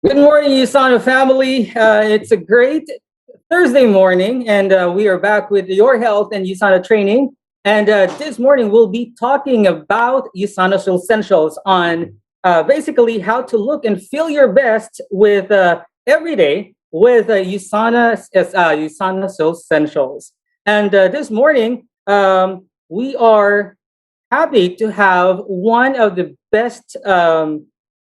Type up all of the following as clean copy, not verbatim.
Good morning, USANA family. It's a great Thursday morning, and we are back with your health and USANA training. And this morning, we'll be talking about USANA Essentials on basically how to look and feel your best with every day with USANA Essentials. And this morning, we are happy to have one of the best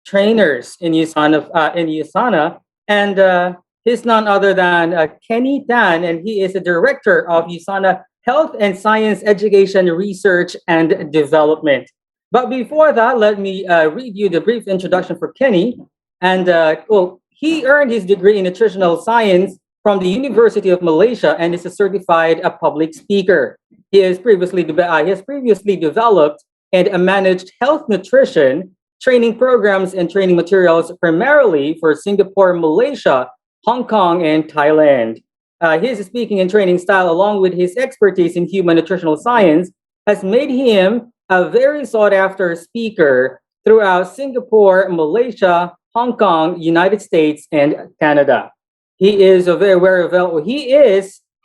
trainers in USANA, and he's none other than Kenny Tan, and he is the director of USANA Health and Science Education Research and Development. But before that, let me read you the brief introduction for Kenny. And he earned his degree in nutritional science from the University of Malaysia and is a certified public speaker. He has previously developed and managed health nutrition training programs and training materials primarily for Singapore, Malaysia, Hong Kong, and Thailand. His speaking and training style, along with his expertise in human nutritional science, has made him a very sought after speaker throughout Singapore, Malaysia, Hong Kong, United States, and Canada. He is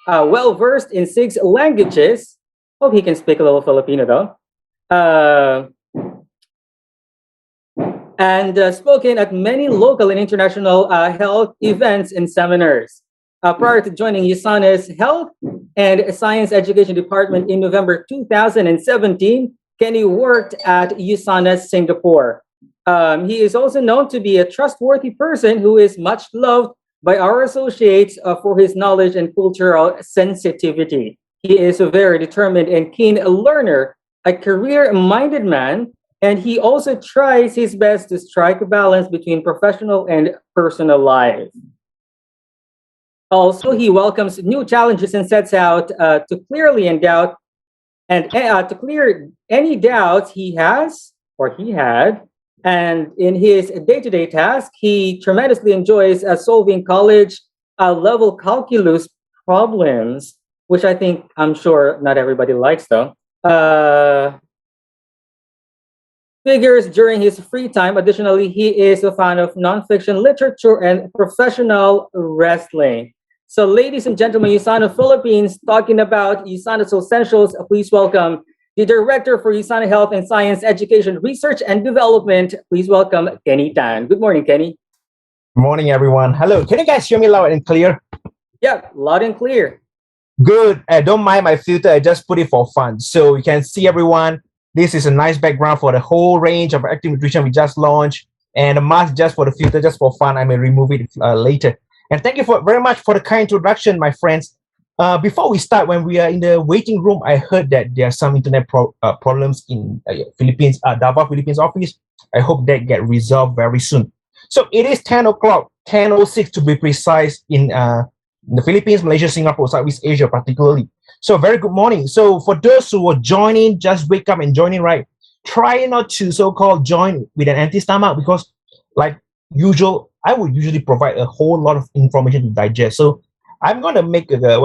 well versed in 6 languages. Hope he can speak a little Filipino though. And spoken at many local and international health events and seminars. Prior to joining USANA's Health and Science Education Department in November 2017, Kenny worked at USANA Singapore. He is also known to be a trustworthy person who is much loved by our associates for his knowledge and cultural sensitivity. He is a very determined and keen learner, a career-minded man, and he also tries his best to strike a balance between professional and personal life. Also, he welcomes new challenges and sets out to clear any doubts he has or he had. And in his day-to-day task, he tremendously enjoys solving college level calculus problems, which I'm sure not everybody likes though. Figures during his free time. Additionally, he is a fan of nonfiction literature and professional wrestling. So, ladies and gentlemen, USANA Philippines, talking about USANA Essentials, please welcome the Director for USANA Health and Science Education Research and Development. Please welcome Kenny Tan. Good morning, Kenny. Good morning, everyone. Hello. Can you guys hear me loud and clear? Yeah, loud and clear. Good. Don't mind my filter. I just put it for fun. So you can see everyone. This is a nice background for the whole range of active nutrition we just launched. And a mask just for the filter, just for fun. I may remove it later. And thank you very much for the kind introduction, my friends. Before we start, when we are in the waiting room, I heard that there are some internet problems in Philippines, Davao, Philippines office. I hope that get resolved very soon. So it is 10 o'clock, 10:06 to be precise in the Philippines, Malaysia, Singapore, Southeast Asia particularly. So very good morning. So for those who are joining, just wake up and join in, right? Try not to so-called join with an empty stomach because like usual, I would usually provide a whole lot of information to digest. So I'm going to make a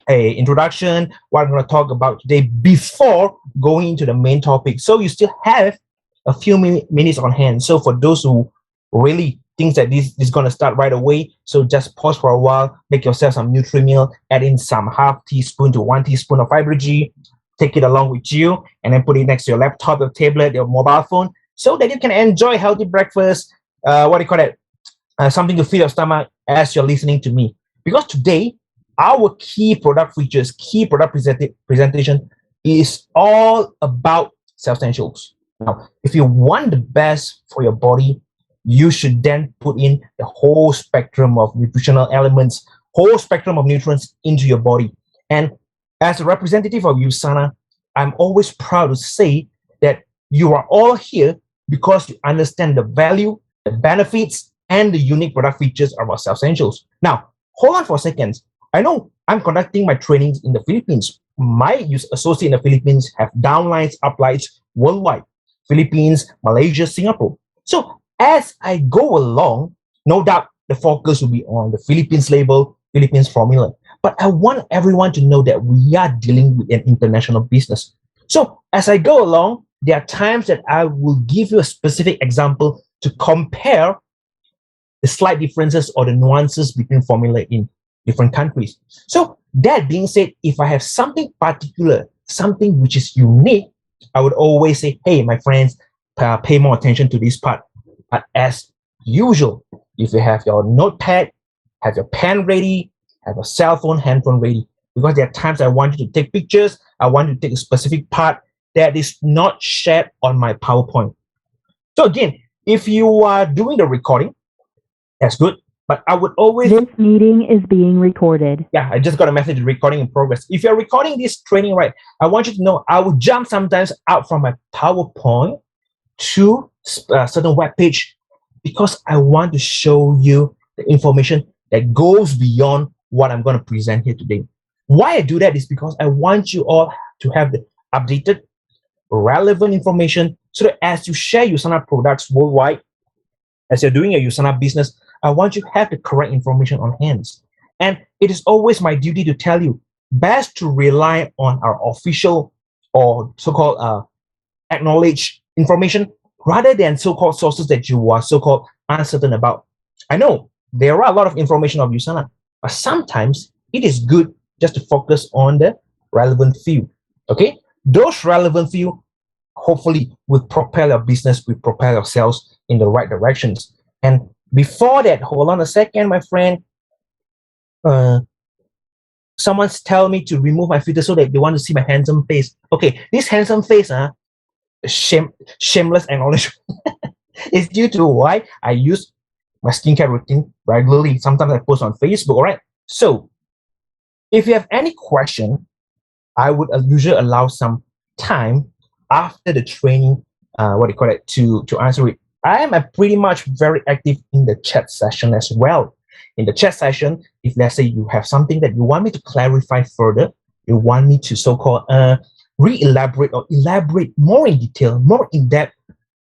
introduction, what I'm going to talk about today before going into the main topic. So you still have a few minutes on hand. So for those who really thinks that this is going to start right away, so just pause for a while, make yourself some Nutri-Meal, add in some half teaspoon to 1 teaspoon of Fiber G, take it along with you, and then put it next to your laptop, your tablet, your mobile phone, so that you can enjoy healthy breakfast, something to fill your stomach as you're listening to me. Because today, our key product features, key product presentation is all about CELLSENTIALS. Now, if you want the best for your body, you should then put in the whole spectrum of nutritional elements, whole spectrum of nutrients into your body. And as a representative of USANA, I'm always proud to say that you are all here because you understand the value, the benefits, and the unique product features of our CELLSENTIALS. Now, hold on for a second. I know I'm conducting my trainings in the Philippines. My associate in the Philippines have downlines, uplines worldwide. Philippines, Malaysia, Singapore. So as I go along, no doubt the focus will be on the Philippines label, Philippines formula. But I want everyone to know that we are dealing with an international business. So as I go along, there are times that I will give you a specific example to compare the slight differences or the nuances between formula in different countries. So that being said, if I have something particular, something which is unique, I would always say, hey, my friends, pay more attention to this part. But as usual, if you have your notepad, have your pen ready, have a cell phone, handphone ready, because there are times I want you to take pictures, I want you to take a specific part that is not shared on my PowerPoint. So again, if you are doing the recording, that's good. But I would always... This meeting is being recorded. Yeah, I just got a message, recording in progress. If you're recording this training, right, I want you to know I will jump sometimes out from my PowerPoint to a certain web page because I want to show you the information that goes beyond what I'm going to present here today. Why I do that is because I want you all to have the updated, relevant information so that as you share USANA products worldwide, as you're doing a USANA business, I want you to have the correct information on hand. And it is always my duty to tell you, best to rely on our official or so-called acknowledged information rather than so-called sources that you are so-called uncertain about. I know there are a lot of information of USANA, but sometimes it is good just to focus on the relevant few. Okay? Those relevant few hopefully will propel your business, will propel yourselves in the right directions. And before that, hold on a second, my friend. Someone's telling me to remove my filter so that they want to see my handsome face. Okay, this handsome face, shameless acknowledgement is due to why I use my skincare routine regularly. Sometimes I post on Facebook, all right? So, if you have any question, I would usually allow some time after the training, to answer it. I am pretty much very active in the chat session as well. In the chat session, if let's say you have something that you want me to clarify further, you want me to so-called re-elaborate or elaborate more in detail, more in depth,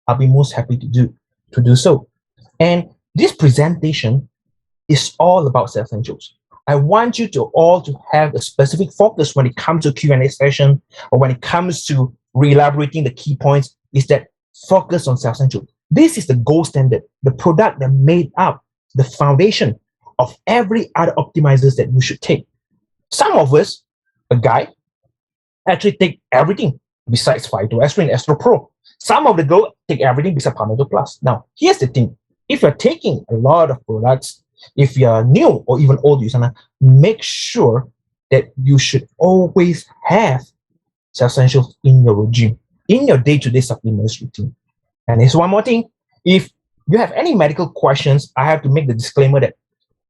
I'll be most happy to do so. And this presentation is all about CELLSENTIALS. I want you to all to have a specific focus when it comes to Q&A session or when it comes to re-elaborating the key points, is that focus on CELLSENTIALS. This is the gold standard, the product that made up the foundation of every other optimizers that you should take. Some of us, a guy, actually take everything besides Phytoestra and Astro Pro. Some of the girls take everything besides Palmetto Plus. Now, here's the thing. If you're taking a lot of products, if you're new or even old user, make sure that you should always have CELLSENTIALS in your regime, in your day-to-day supplements routine. And there's one more thing. If you have any medical questions, I have to make the disclaimer that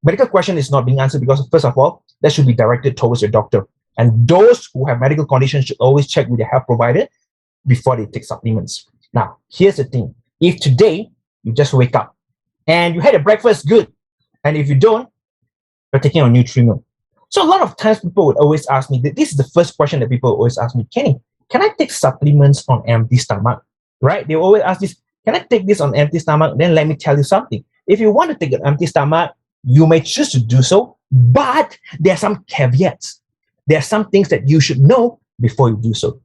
medical question is not being answered because, first of all, that should be directed towards your doctor. And those who have medical conditions should always check with their health provider before they take supplements. Now, here's the thing. If today you just wake up and you had a breakfast, good. And if you don't, you're taking a nutriment. So a lot of times people would always ask me, this is the first question that people always ask me, Kenny, can I take supplements on empty stomach? Right? They always ask this, can I take this on empty stomach? Then let me tell you something. If you want to take an empty stomach, you may choose to do so, but there are some caveats. There are some things that you should know before you do so.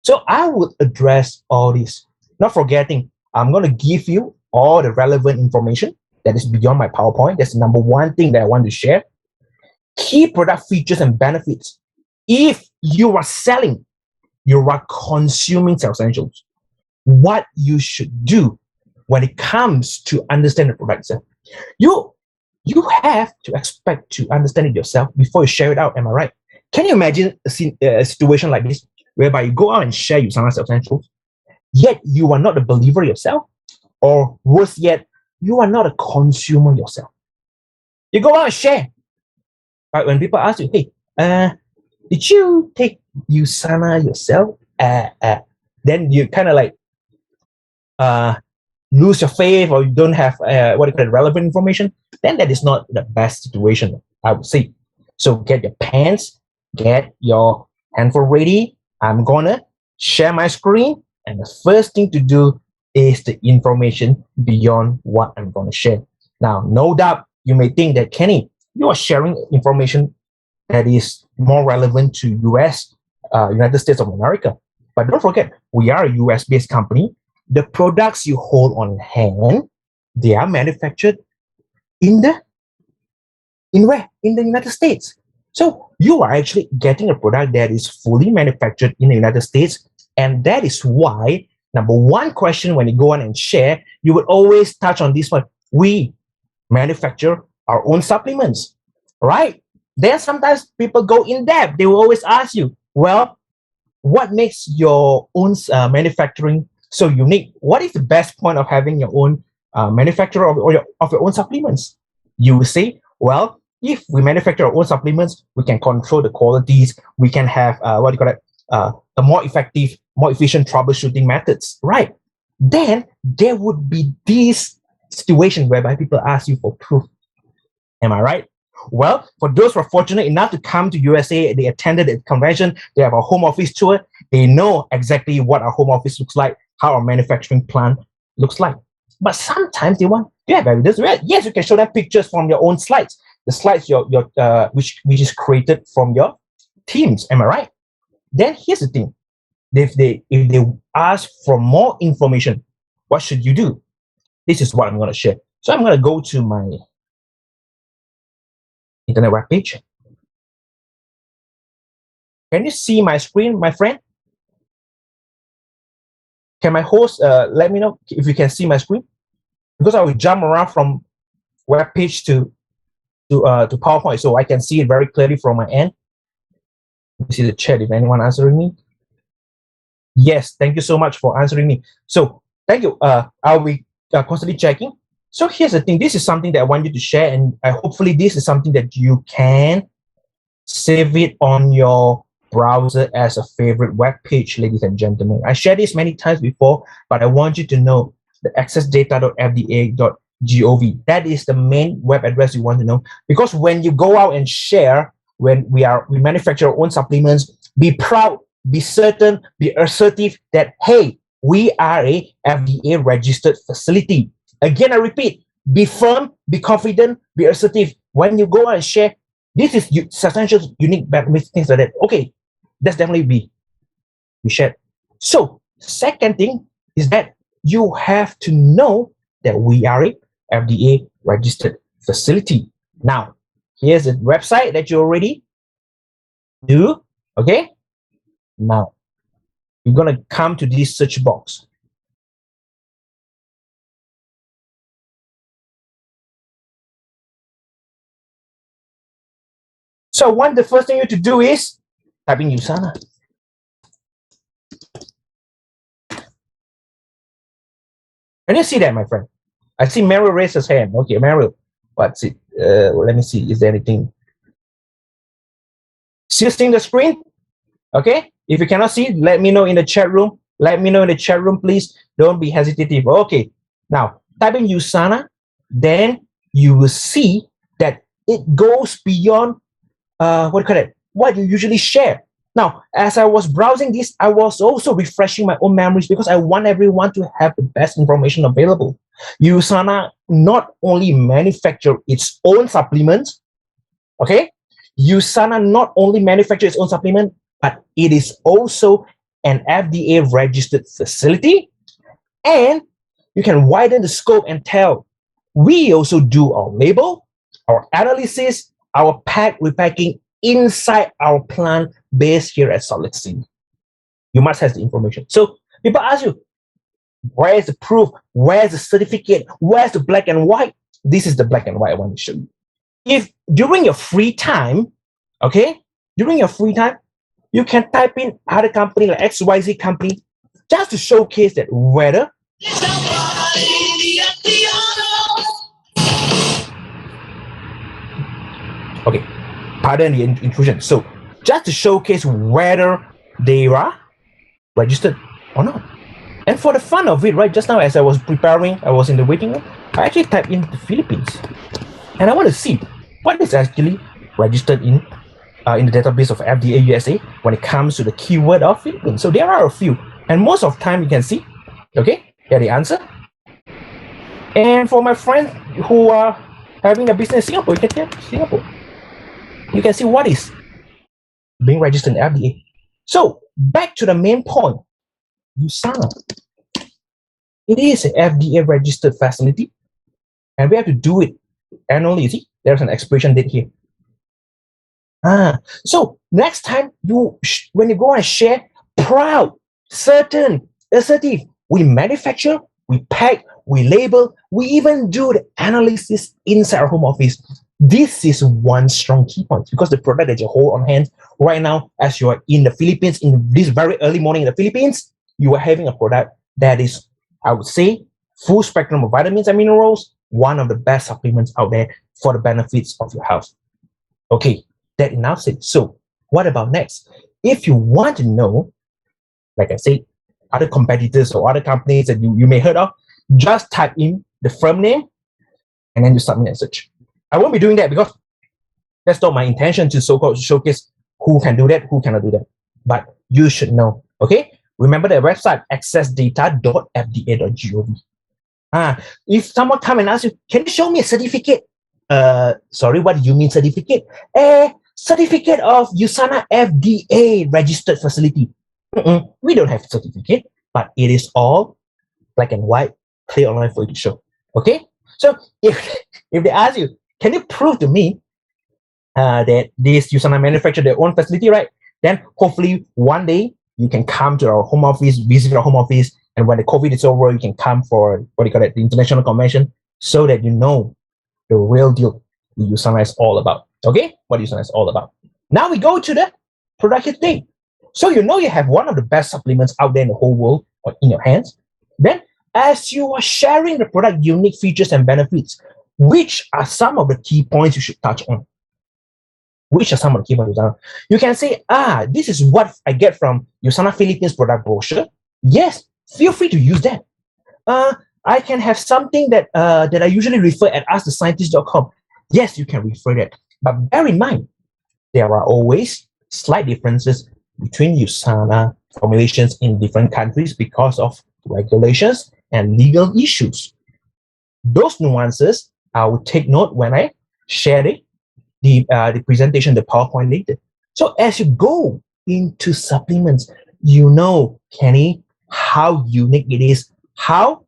So I would address all this. Not forgetting, I'm going to give you all the relevant information that is beyond my PowerPoint. That's the number one thing that I want to share. Key product features and benefits. If you are selling, you are consuming CELLSENTIALS, what you should do when it comes to understand the product itself. You have to expect to understand it yourself before you share it out. Am I right? Can you imagine a situation like this, whereby you go out and share USANA CELLSENTIALS, yet you are not a believer yourself, or worse yet, you are not a consumer yourself. You go out and share. Right? When people ask you, hey, did you take USANA yourself? Then you kind of like lose your faith, or you don't have relevant information. Then that is not the best situation, I would say. So get your pens, get your handphone ready. I'm gonna share my screen, and the first thing to do is the information beyond what I'm gonna share. Now, no doubt you may think that, Kenny, you are sharing information that is more relevant to US, United States of America. But don't forget, we are a US-based company. The products you hold on hand, they are manufactured in where? In the United States. So you are actually getting a product that is fully manufactured in the United States. And that is why, number one question when you go on and share, you would always touch on this one. We manufacture our own supplements, right? Then sometimes people go in depth. They will always ask you, well, what makes your own manufacturing so unique? What is the best point of having your own manufacturer of your own supplements? You will say, well, if we manufacture our own supplements, we can control the qualities. We can have a more effective, more efficient troubleshooting methods, right? Then there would be this situation whereby people ask you for proof. Am I right? Well, for those who are fortunate enough to come to USA, they attended the convention, they have a home office tour, they know exactly what our home office looks like, how our manufacturing plant looks like. But sometimes they want, do you have evidence? Yes, you can show them pictures from your own slides, the slides which is created from your teams. Am I right? Then here's the thing. If they ask for more information, what should you do? This is what I'm going to share. So I'm going to go to my internet web page. Can you see my screen, my friend? Can my host let me know if you can see my screen? Because I will jump around from web page to PowerPoint, so I can see it very clearly from my end. Let me see the chat if anyone answering me. Yes, thank you so much for answering me. So thank you. I'll be constantly checking. So here's the thing. This is something that I want you to share, and hopefully this is something that you can save it on your browser as a favorite web page, ladies and gentlemen. I shared this many times before, but I want you to know the accessdata.fda.gov. That is the main web address you want to know, because when you go out and share, when we manufacture our own supplements, be proud, be certain, be assertive that, hey, we are a FDA registered facility. Again, I repeat, be firm, be confident, be assertive. When you go out and share, this is substantial, unique, things like that. Okay, that's definitely be shared. So, second thing is that you have to know that we are a FDA registered facility. Now, here's a website that you already do. Okay. Now, you're going to come to this search box. So the first thing you have to do is type in USANA. Can you see that, my friend? I see Meryl raise his hand. Okay, Meryl, what's it? Let me see. Is there anything? Still seeing the screen? Okay. If you cannot see, let me know in the chat room. Let me know in the chat room, please. Don't be hesitative. Okay. Now, type in USANA. Then you will see that it goes beyond what you usually share. Now, as I was browsing this, I was also refreshing my own memories because I want everyone to have the best information available. USANA not only manufacture its own supplements, okay? USANA not only manufacture its own supplement, but it is also an FDA registered facility. And you can widen the scope and tell we also do our label, our analysis, our pack repacking inside our plant based here at Salt Lake City. You must have the information. So people ask you, where is the proof? Where's the certificate? Where's the black and white? This is the black and white I want to show you. If during your free time, okay, during your free time, you can type in other company like XYZ company just to showcase that whether okay, pardon the intrusion. So just to showcase whether they are registered or not. And for the fun of it, right, just now as I was preparing, I was in the waiting room, I actually typed in the Philippines. And I want to see what is actually registered in the database of FDA USA when it comes to the keyword of Philippines. So there are a few. And most of the time you can see, okay, here the answer. And for my friends who are having a business in Singapore, you can tell Singapore. You can see what is being registered in FDA. So back to the main point, USANA. It is an FDA registered facility, and we have to do it Annually, you see, there's an expiration date here. So next time when you go and share, proud, certain, assertive, we manufacture, we pack, we label, we even do the analysis inside our home office. This is one strong key point because the product that you hold on hand right now, as you are in the Philippines, in this very early morning in the Philippines, you are having a product that is, I would say, full spectrum of vitamins and minerals, one of the best supplements out there for the benefits of your health. Okay, that enough said. So what about next? If you want to know, like I said, other competitors or other companies that you may heard of, just type in the firm name and then you submit a search. I won't be doing that because that's not my intention to so-called showcase who can do that, who cannot do that. But you should know, okay? Remember the website, accessdata.fda.gov. If someone come and ask you, can you show me a certificate? Sorry, what do you mean certificate? A certificate of USANA FDA registered facility. We don't have certificate, but it is all black and white, clear online for you to show. Okay? So if they ask you, can you prove to me that this USANA manufacture their own facility, right? Then hopefully one day you can come to our home office, visit our home office, and when the COVID is over, you can come for the international convention, so that you know the real deal what USANA is all about. Okay? What USANA is all about. Now we go to the product here today. So you know you have one of the best supplements out there in the whole world or in your hands. Then as you are sharing the product unique features and benefits, which are some of the key points you should touch on? Which are some of the key points? You can say, this is what I get from USANA Philippines product brochure. Yes, feel free to use that. I can have something that I usually refer at askthescientist.com. Yes, you can refer that. But bear in mind, there are always slight differences between USANA formulations in different countries because of regulations and legal issues. Those nuances I will take note when I share the presentation, the PowerPoint later. So as you go into supplements, you know, Kenny, how unique it is, how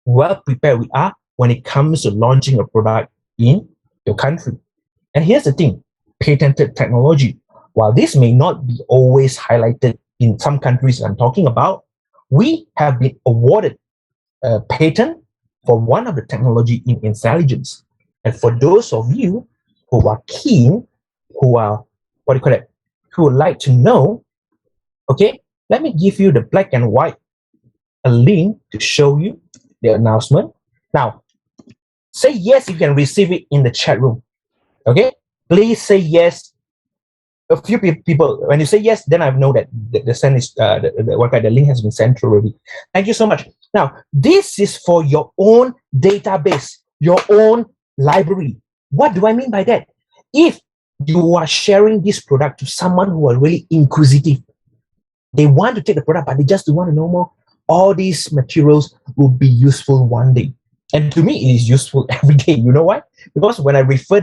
well prepared we are when it comes to launching a product in your country. And here's the thing, patented technology. While this may not be always highlighted in some countries I'm talking about, we have been awarded a patent for one of the technology in intelligence. And for those of you who are keen, who are, who would like to know, okay, let me give you the black and white, a link to show you the announcement. Now, say yes, you can receive it in the chat room. Okay, please say yes. A few people, when you say yes, then I know that the send is the link has been sent through already. Thank you so much. Now, this is for your own database, your own library. What do I mean by that? If you are sharing this product to someone who are really inquisitive, they want to take the product, but they just want to know more, all these materials will be useful one day. And to me, it is useful every day. You know why? Because when I refer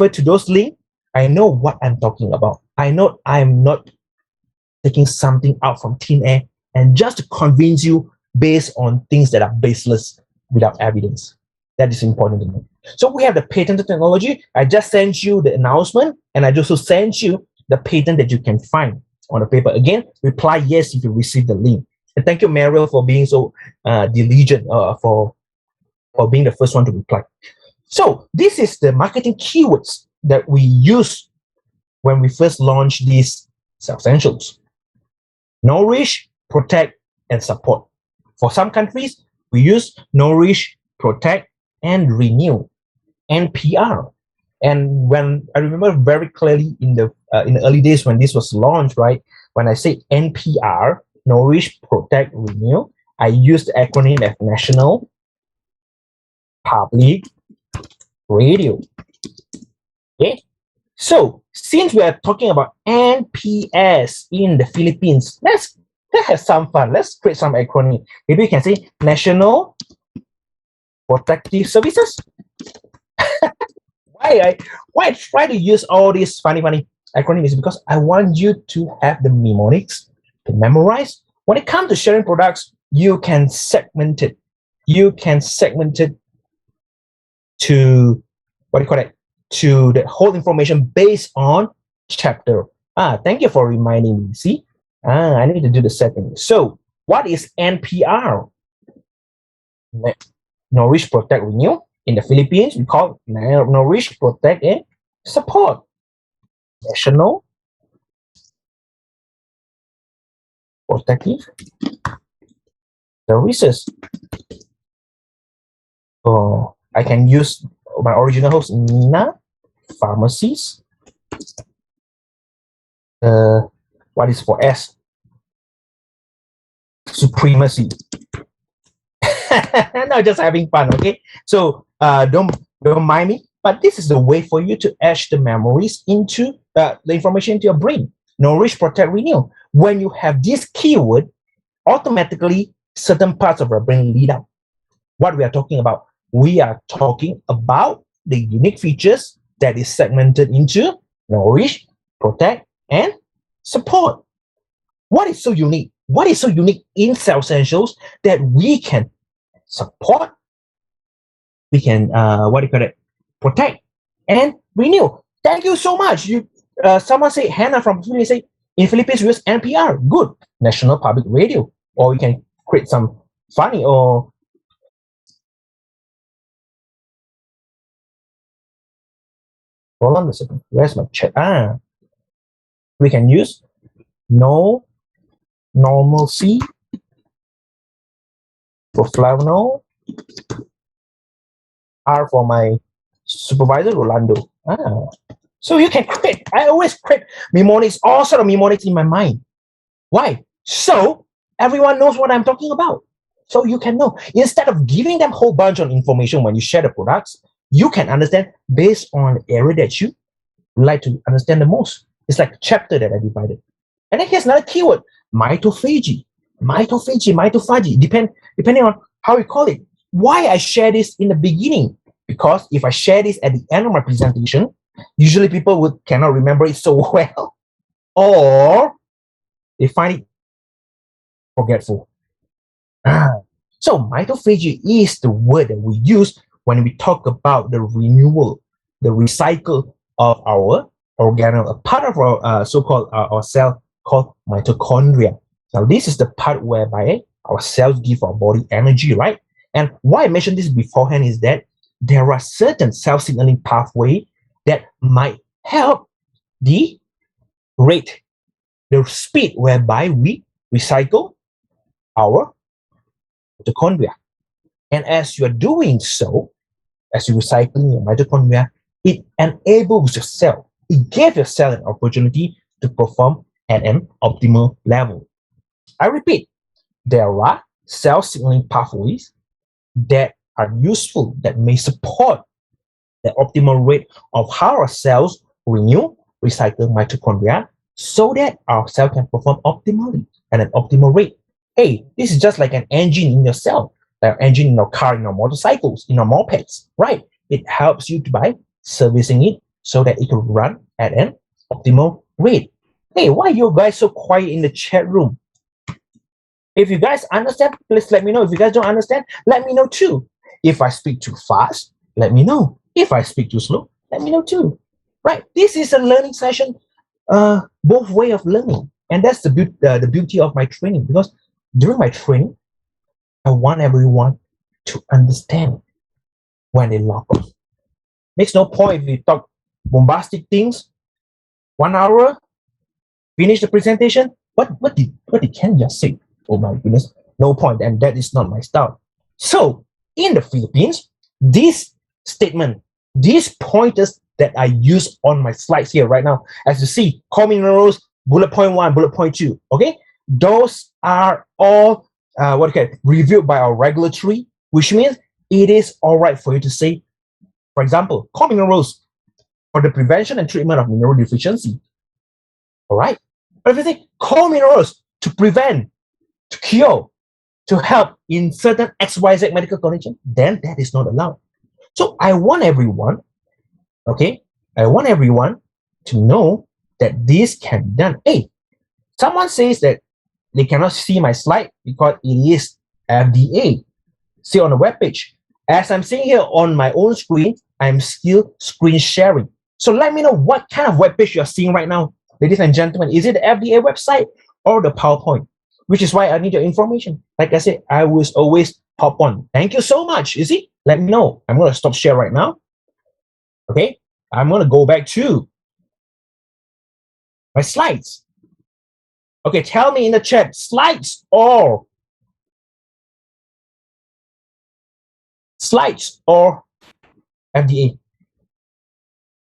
to those links, I know what I'm talking about. I know I'm not taking something out from thin air and just to convince you based on things that are baseless without evidence. That is important to know. So we have the patented technology. I just sent you the announcement, and I also sent you the patent that you can find on the paper. Again, reply yes if you receive the link. And thank you, Mariel, for being so diligent, for being the first one to reply. So this is the marketing keywords that we use when we first launched these CELLSENTIALS. Nourish, protect, and support. For some countries, we use nourish, protect, and renew, NPR. And when I remember very clearly in the early days when this was launched, right? When I say NPR, nourish, protect, renew, I used the acronym of National Public Radio. Okay, so since we are talking about NPS in the Philippines, let's have some fun. Let's create some acronym. Maybe we can say National Protective Services. Why I try to use all these funny acronyms is because I want you to have the mnemonics to memorize. When it comes to sharing products, you can segment it. You can segment it to what do you call it? To the whole information based on chapter. Thank you for reminding me. See, I need to do the second. So, what is NPR? Nourish, Protect, Renew. In the Philippines, we call Nourish, Protect, and Support. National Protective Services. I can use my original host, Nina. Pharmacies. What is for S? Supremacy. No, just having fun, okay? So don't mind me, but this is the way for you to etch the memories into the information into your brain. Nourish, Protect, Renew. When you have this keyword, automatically certain parts of your brain lead up. What we are talking about? We are talking about the unique features that is segmented into Nourish, Protect, and Support. What is so unique? What is so unique in CELLSENTIALS that we can support, we can protect and renew? Thank you so much. Someone say, Hannah from Philippines say, in Philippines we use NPR. Good, National Public Radio. Or you can create some funny or hold on a second. Where's my chat? We can use no normalcy for Flavno. R for my supervisor, Rolando. So you can create. I always create mnemonics, all sort of mnemonics in my mind. Why? So everyone knows what I'm talking about. So you can know. Instead of giving them a whole bunch of information when you share the products, you can understand based on the area that you like to understand the most. It's like a chapter that I divided. And then here's another keyword, mitophagy, depending on how you call it. Why I share this in the beginning? Because if I share this at the end of my presentation, usually people cannot remember it so well, or they find it forgetful. So mitophagy is the word that we use when we talk about the renewal, the recycle of our organelle, a part of our so-called our cell called mitochondria. Now this is the part whereby our cells give our body energy, right? And why I mentioned this beforehand is that there are certain cell signaling pathways that might help the rate, the speed whereby we recycle our mitochondria. And as you're doing so, as you're recycling your mitochondria, it enables your cell, it gives your cell an opportunity to perform at an optimal level. I repeat, there are cell signaling pathways that are useful, that may support the optimal rate of how our cells renew, recycle mitochondria, so that our cell can perform optimally at an optimal rate. Hey, this is just like an engine in your cell, like an engine in your car, in your motorcycles, in your mopeds, right? It helps you by servicing it so that it can run at an optimal rate. Hey, why are you guys so quiet in the chat room? If you guys understand, please let me know. If you guys don't understand, let me know too. If I speak too fast, let me know. If I speak too slow, let me know too. Right? This is a learning session, both way of learning. And that's the beauty of my training, because during my training, I want everyone to understand when they log off. Makes no point if we talk bombastic things, 1 hour, finish the presentation. What did Ken just say? Oh my goodness, no point, and that is not my style. So in the Philippines, this statement, these pointers that I use on my slides here right now, as you see, core minerals, bullet point 1, bullet point 2, okay? Those are all reviewed by our regulatory, which means it is all right for you to say, for example, core minerals for the prevention and treatment of mineral deficiency. All right? But if you say core minerals to prevent, to cure, to help in certain XYZ medical condition, then that is not allowed. So I want everyone, okay? I want everyone to know that this can be done. Hey, someone says that they cannot see my slide because it is FDA. See on the webpage. As I'm seeing here on my own screen, I'm still screen sharing. So let me know what kind of web page you're seeing right now, ladies and gentlemen. Is it the FDA website or the PowerPoint? Which is why I need your information. Like I said, I will always hop on. Thank you so much. You see, let me know. I'm going to stop share right now. Okay, I'm going to go back to my slides. Okay, tell me in the chat, slides or FDA?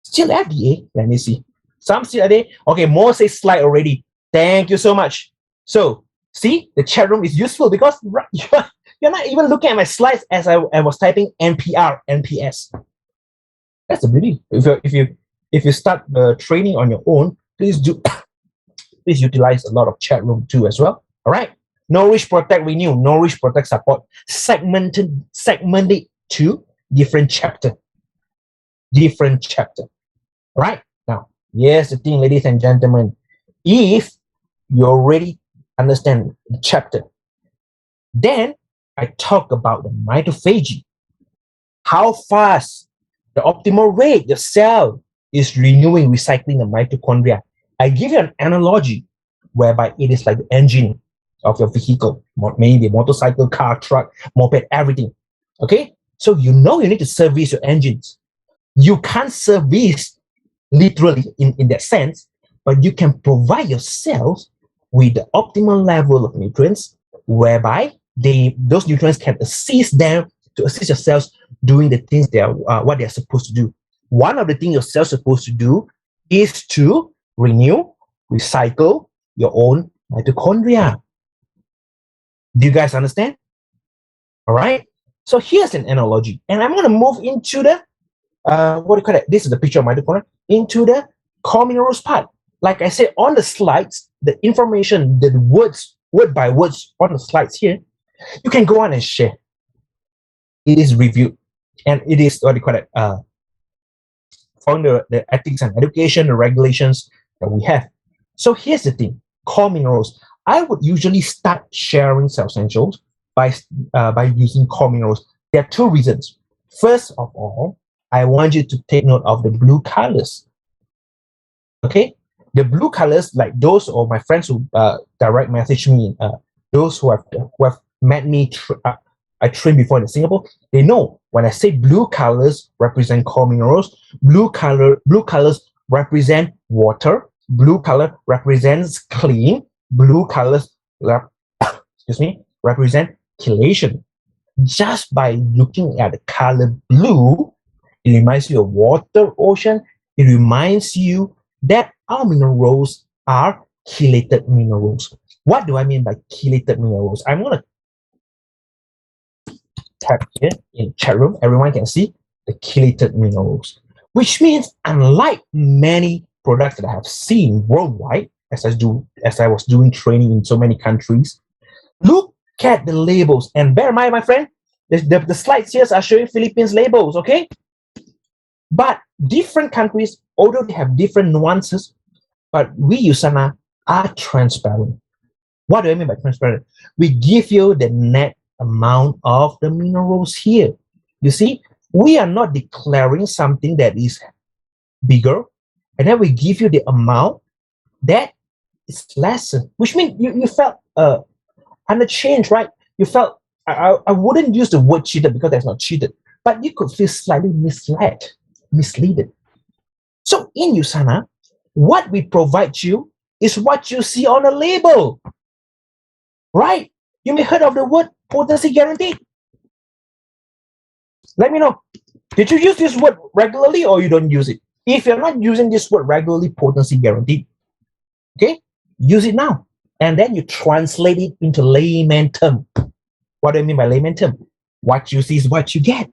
Still FDA. Let me see. Some still FDA. Okay, more say slide already. Thank you so much. So, see, the chat room is useful because you're not even looking at my slides as I was typing NPR, NPS. That's the beauty. If you start the training on your own, please utilize a lot of chat room too as well. All right. Nourish, protect, renew. Nourish, protect, support. Segmented to different chapter. Different chapter. All right. Now, here's the thing, ladies and gentlemen. If you already understand the chapter, then I talk about the mitophagy. How fast, the optimal rate your cell is renewing, recycling the mitochondria. I give you an analogy whereby it is like the engine of your vehicle, maybe a motorcycle, car, truck, moped, everything. Okay? So you need to service your engines. You can't service literally in that sense, but you can provide your cells with the optimal level of nutrients whereby those nutrients can assist your cells doing the things what they're supposed to do. One of the things your cells are supposed to do is to renew, recycle your own mitochondria. Do you guys understand? All right. So here's an analogy, and I'm going to move into the what do you call it? This is the picture of mitochondria into the core minerals part. Like I said on the slides, the information, the words, word by words on the slides here, you can go on and share. It is reviewed, and it is what do you call it? Following the ethics and education, the regulations that we have. So here's the thing: core minerals. I would usually start sharing CELLSENTIALS by using core minerals. There are two reasons. First of all, I want you to take note of the blue colors. Okay, the blue colors, like those of my friends who direct message me, those who have met me. I trained before in Singapore. They know when I say blue colors represent core minerals. Blue colors represent water. Blue color represents clean. Blue colors represent chelation. Just by looking at the color blue, it reminds you of water, ocean. It reminds you that our minerals are chelated minerals. What do I mean by chelated minerals? I'm going to tap here in chat room. Everyone can see the chelated minerals, which means unlike many products that I have seen worldwide, as I was doing training in so many countries, look at the labels and bear in mind, my friend, the slides here are showing Philippines labels, okay? But different countries, although they have different nuances, but we USANA are transparent. What do I mean by transparent? We give you the net amount of the minerals here. You see, we are not declaring something that is bigger, and then we give you the amount that is lesser, which means you felt under change, right? You felt, I wouldn't use the word cheated because that's not cheated, but you could feel slightly misleaded. So in USANA, what we provide you is what you see on the label, right? You may have heard of the word potency guaranteed. Let me know. Did you use this word regularly or you don't use it? If you're not using this word regularly, potency guaranteed, okay, use it now. And then you translate it into layman term. What do I mean by layman term? What you see is what you get.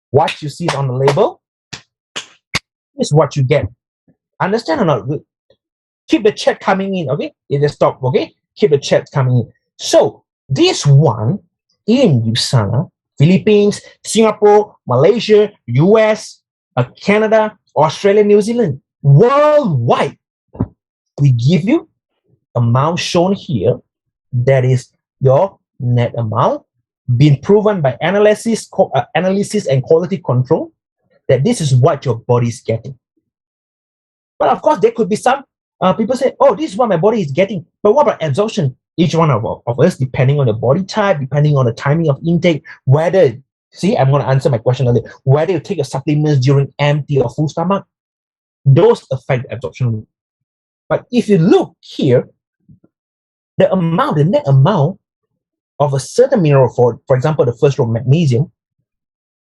What you see on the label is what you get. Understand or not? Keep the chat coming in, okay? It just stop, okay? Keep the chat coming in. So this one in USANA, Philippines, Singapore, Malaysia, US, Canada, Australia, New Zealand, worldwide, we give you amount shown here. That is your net amount been proven by analysis and quality control that this is what your body is getting. But of course, there could be some people say, oh, this is what my body is getting. But what about absorption? Each one of us, depending on the body type, depending on the timing of intake, whether, see, I'm going to answer my question earlier, whether you take your supplements during empty or full stomach, those affect the absorption. But if you look here, the net amount of a certain mineral, for example, the first row, magnesium,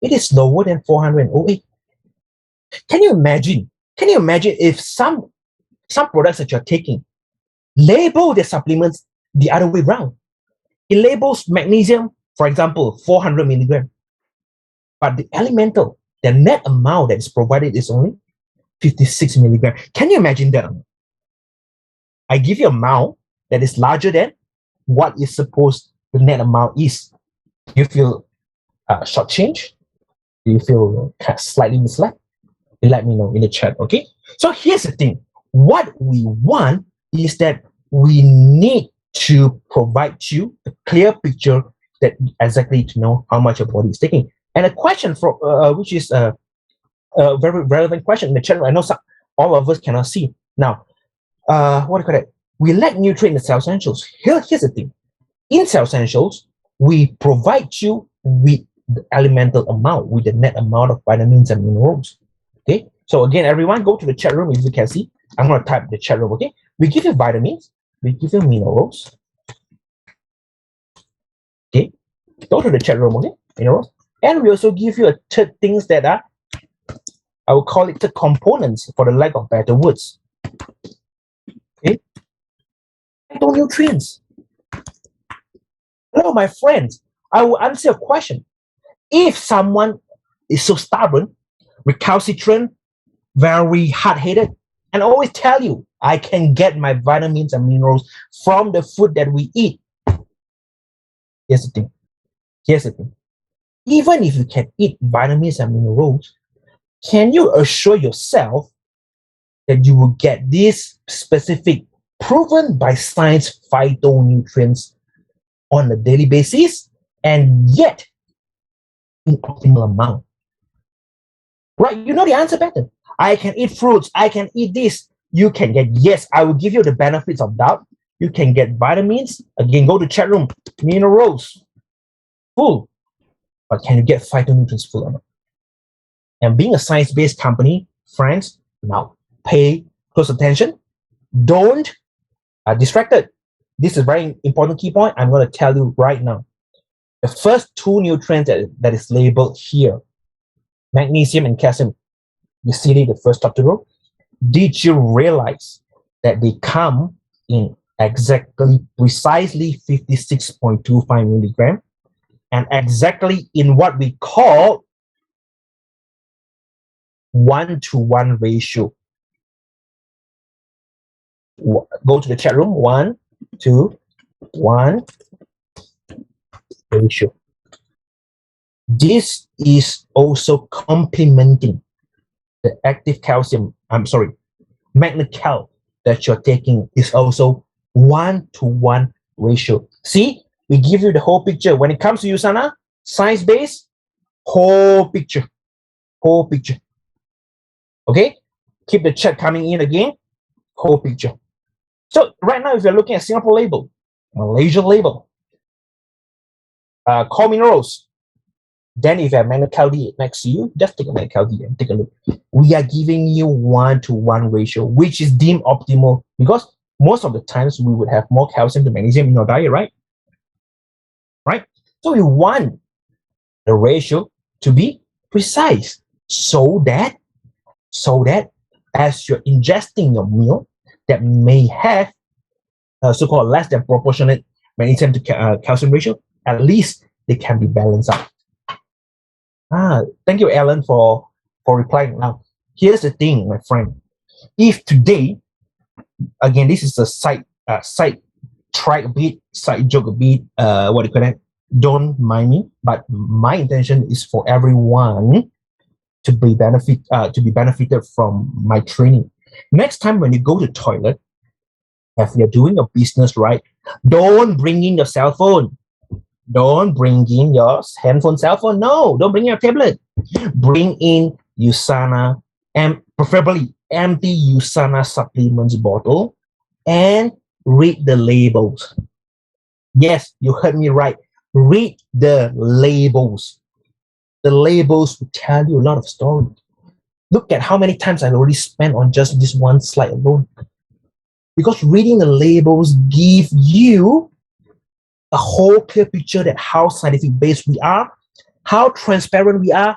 it is lower than 408. Can you imagine if some products that you're taking label their supplements the other way around? It labels magnesium, for example, 400 milligram, but the elemental, the net amount that is provided is only 56 milligram. Can you imagine that? I give you an amount that is larger than what is supposed the net amount is. Do you feel shortchanged? Do you feel slightly misled? You let me know in the chat, okay? So here's the thing. What we want is that we need to provide you a clear picture that exactly to know how much your body is taking. And a question from which is a very relevant question in the chat. I know all of us cannot see. Now, what do you call it? We lack nutrient in Cell Essentials. Here's the thing. In Cell Essentials, we provide you with the elemental amount, with the net amount of vitamins and minerals. Okay. So again, everyone, go to the chat room if you can see. I'm going to type the chat room. Okay. We give you vitamins. We give you minerals. Okay. Go to the chat room. Okay. Minerals. And we also give you a third things that are, I will call it the components for the lack of better words. Okay. Phytonutrients. Hello, my friends. I will answer a question. If someone is so stubborn, recalcitrant, very hard-headed, and always tell you, I can get my vitamins and minerals from the food that we eat. Here's the thing. Here's the thing. Even if you can eat vitamins and minerals, can you assure yourself that you will get these specific, proven by science phytonutrients on a daily basis, and yet in optimal amount? Right? You know the answer better. I can eat fruits. I can eat this. You can get, yes, I will give you the benefits of doubt. You can get vitamins. Again, go to chat room. Minerals, full. But can you get phytonutrients full or not? And being a science-based company, friends, now pay close attention. Don't distracted. This is a very important key point. I'm going to tell you right now. The first two nutrients that is labeled here, magnesium and calcium, you see the first top two row. Did you realize that they come in precisely 56.25 milligram, and exactly in what we call 1-to-1 ratio? Go to the chat room. 1-to-1 ratio. This is also complementing the active calcium, MagnaCal that you're taking is also 1-to-1 ratio. See, we give you the whole picture. When it comes to USANA, science-based, whole picture. Okay? Keep the chat coming in again, whole picture. So right now, if you're looking at Singapore label, Malaysia label, core minerals, then if you have MagnaCal D next to you, just take a MagnaCal D and take a look. We are giving you 1-to-1 ratio, which is deemed optimal because most of the times we would have more calcium to magnesium in our diet, right? Right? So we want the ratio to be precise so that as you're ingesting your meal that may have so-called less than proportionate magnesium to calcium ratio, at least they can be balanced out. Thank you, Alan, for replying. Now, here's the thing, my friend. If today, again, this is a side track a bit, side joke a bit, what do you call that? Don't mind me, but my intention is for everyone to be benefited from my training. Next time when you go to the toilet, if you're doing a business, right, don't bring in your cell phone. Don't bring in your handphone, cell phone. No, don't bring your tablet. Bring in USANA and preferably empty USANA supplements bottle and read the labels. Yes, you heard me right. Read the labels. The labels will tell you a lot of story. Look at how many times I've already spent on just this one slide alone. Because reading the labels give you a whole clear picture that how scientific based we are, how transparent we are,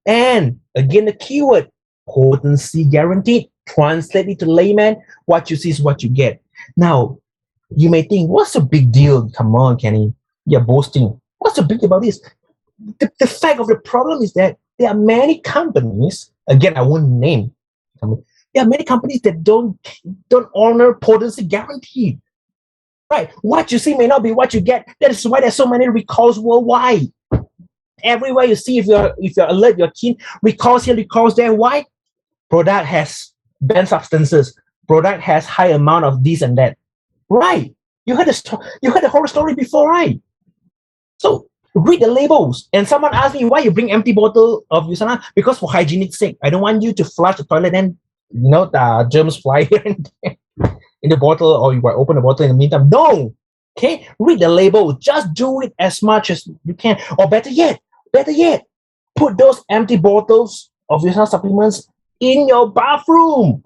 and again the keyword, potency guaranteed. Translate it to layman, what you see is what you get. Now, you may think, what's the big deal? Come on, Kenny, you're boasting. What's the big deal about this? The fact of the problem is that there are many companies, again, I won't name, there are many companies that don't honor potency guarantee. Right, what you see may not be what you get. That is why there's so many recalls worldwide. Everywhere you see, if you're alert, you're keen, recalls here, recalls there. Why? Product has banned substances. Product has high amount of this and that. Right? You heard the whole story before, right? So read the labels. And someone asked me why you bring empty bottle of USANA, because for hygienic sake, I don't want you to flush the toilet and the germs fly here and there in the bottle, or you might open the bottle in the meantime. No. Okay, read the label. Just do it as much as you can. Or better yet, put those empty bottles of USANA supplements in your bathroom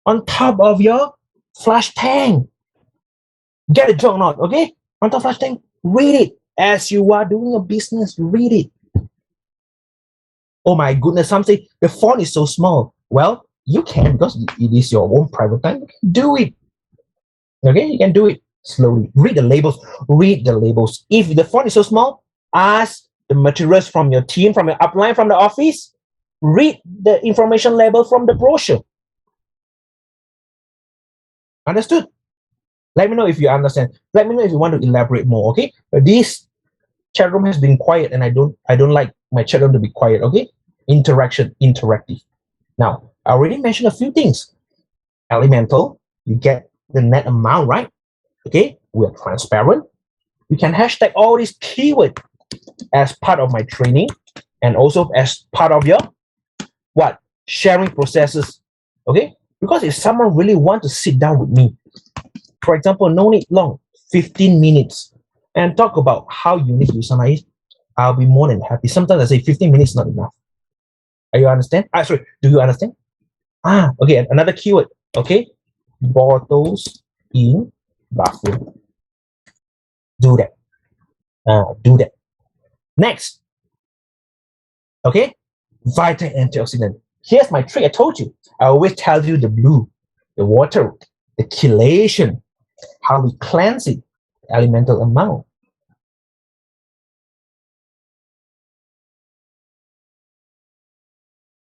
on top of your flush tank. Get a joke or not, okay? On top of flush tank, read it as you are doing your business. Read it. Oh my goodness, some say the font is so small. Well, you can, because it is your own private time. You can do it. Okay, you can do it slowly. Read the labels. Read the labels. If the font is so small, ask the materials from your team, from your upline, from the office. Read the information label from the brochure. Understood? Let me know if you understand. Let me know if you want to elaborate more. Okay, this chat room has been quiet, and I don't like my chat room to be quiet. Okay, interactive. Now, I already mentioned a few things. Elemental, you get the net amount, right? Okay, we're transparent. You can hashtag all these keywords as part of my training and also as part of your sharing processes. Okay, because if someone really want to sit down with me, for example, no need long, 15 minutes, and talk about how unique USANA is, I'll be more than happy. Sometimes I say 15 minutes is not enough. Are you understand? Sorry, do you understand? Okay, another keyword. Okay, bottles in bathroom. Do that. Do that. Next. Okay, vital antioxidant. Here's my trick. I told you. I always tell you the blue, the water, the chelation, how we cleanse it, the elemental amount.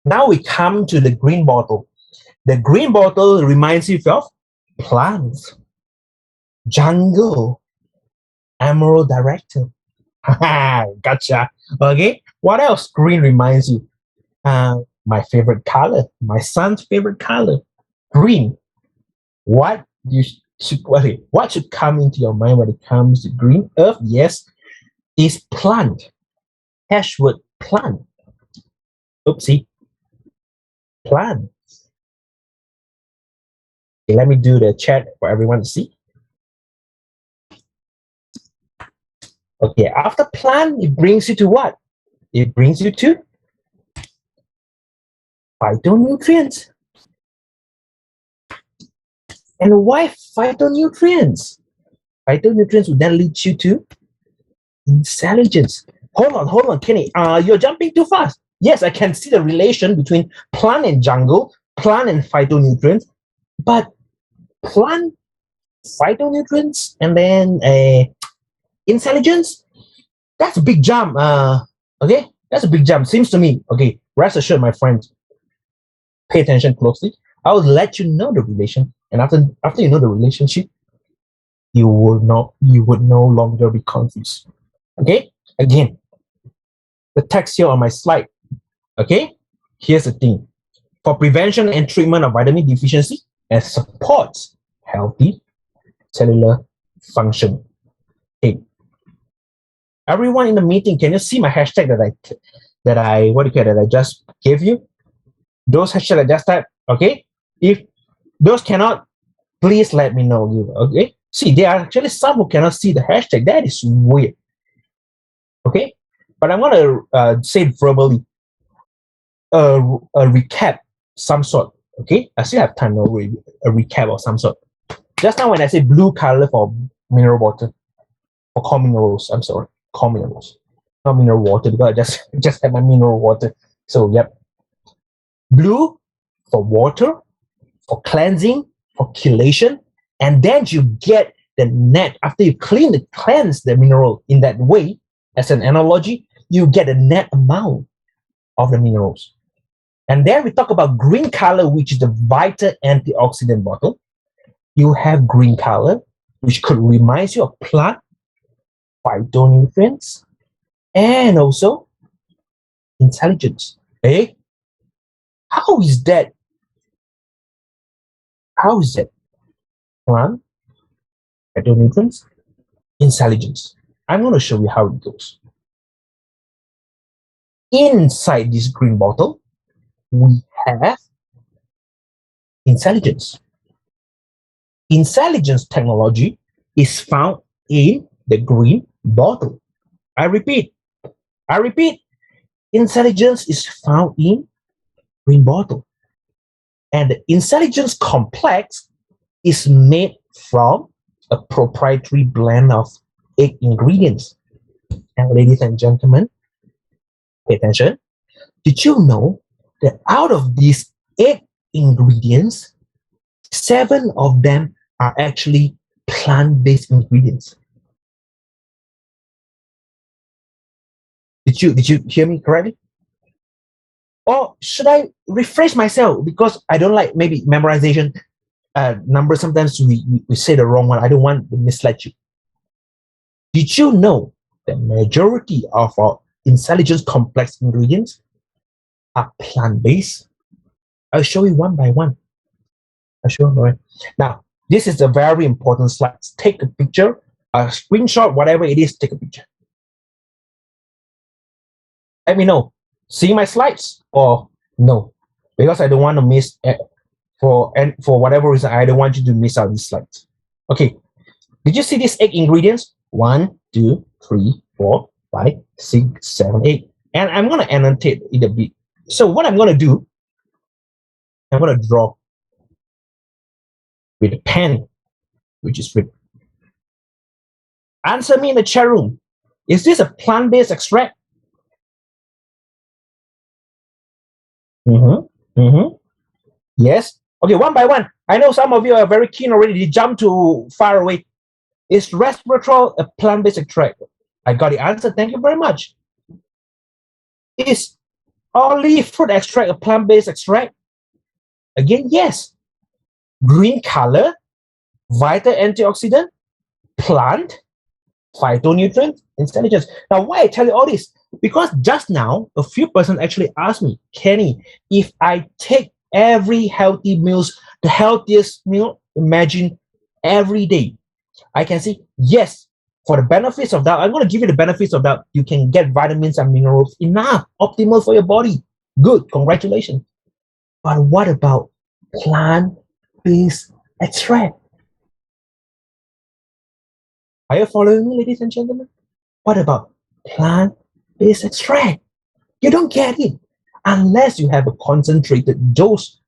Now we come to the green bottle. The green bottle reminds you of plants, jungle, emerald director. Gotcha. Okay, what else green reminds you? My favorite color, my son's favorite color, green. What should come into your mind when it comes to green? Earth, yes, is plant. Hashwood, plant. Oopsie, plant. Okay, let me do the chat for everyone to see. Okay, after plant, it brings you to what? It brings you to phytonutrients. And why phytonutrients? Phytonutrients would then lead you to intelligence. Hold on, Kenny. You're jumping too fast. Yes, I can see the relation between plant and jungle, plant and phytonutrients, but plant, phytonutrients, and then intelligence, that's a big jump. Okay, that's a big jump. Seems to me. Okay, rest assured, my friends, pay attention closely. I will let you know the relation, and after you know the relationship, you would no longer be confused. Okay, again, the text here on my slide. Okay, here's the thing: for prevention and treatment of vitamin deficiency, and supports healthy cellular function. Okay, Everyone in the meeting, can you see my hashtag that I just gave you? Those hashtags I just typed, okay? If those cannot, please let me know. Okay? See, there are actually some who cannot see the hashtag. That is weird. Okay? But I'm gonna say verbally a recap some sort. Okay? I still have time, no way. A recap of some sort. Just now when I say blue color for mineral water, or core minerals, I'm sorry, core minerals, not mineral water, because I just had my mineral water. So yep, blue for water, for cleansing, for chelation, and then you get the net after you cleanse the mineral in that way. As an analogy, you get a net amount of the minerals. And then we talk about green color, which is the vital antioxidant bottle. You have green color, which could remind you of plant phytonutrients and also intelligence. Eh? How is that? How is that? Plant phytonutrients, intelligence. I'm going to show you how it goes. Inside this green bottle, we have intelligence. Intelligence technology is found in the green bottle. I repeat, intelligence is found in green bottle. And the intelligence complex is made from a proprietary blend of 8 ingredients. And ladies and gentlemen, pay attention. Did you know that out of these 8 ingredients, 7 of them are actually plant-based ingredients? Did you hear me correctly? Or should I rephrase myself, because I don't like maybe memorization numbers. Sometimes we say the wrong one. I don't want to mislead you. Did you know the majority of our intelligence complex ingredients are plant-based? I'll show you one by one. Now, this is a very important slide. Take a picture, a screenshot, whatever it is, take a picture. Let me know. See my slides or no? Because I don't want to miss for whatever reason, I don't want you to miss out these slides. Okay. Did you see these 8 ingredients? 1, 2, 3, 4, 5, 6, 7, 8. And I'm going to annotate it a bit. So what I'm going to do, I'm going to draw with a pen, which is red. Answer me in the chat room. Is this a plant-based extract? Yes. Okay, one by one. I know some of you are very keen already. You jump too far away. Is resveratrol a plant-based extract? I got the answer. Thank you very much. Is olive fruit extract a plant-based extract? Again, yes. Green color, vital antioxidant, plant, phytonutrient, intelligence. Now, why I tell you all this? Because just now, a few persons actually asked me, Kenny, if I take every healthy meals, the healthiest meal, imagine every day, I can say, yes, for the benefits of that, I'm going to give you the benefits of that. You can get vitamins and minerals enough, optimal for your body. Good, congratulations. But what about plant-based extract? Are you following me, ladies and gentlemen? What about plant-based extract? You don't get it unless you have a concentrated dose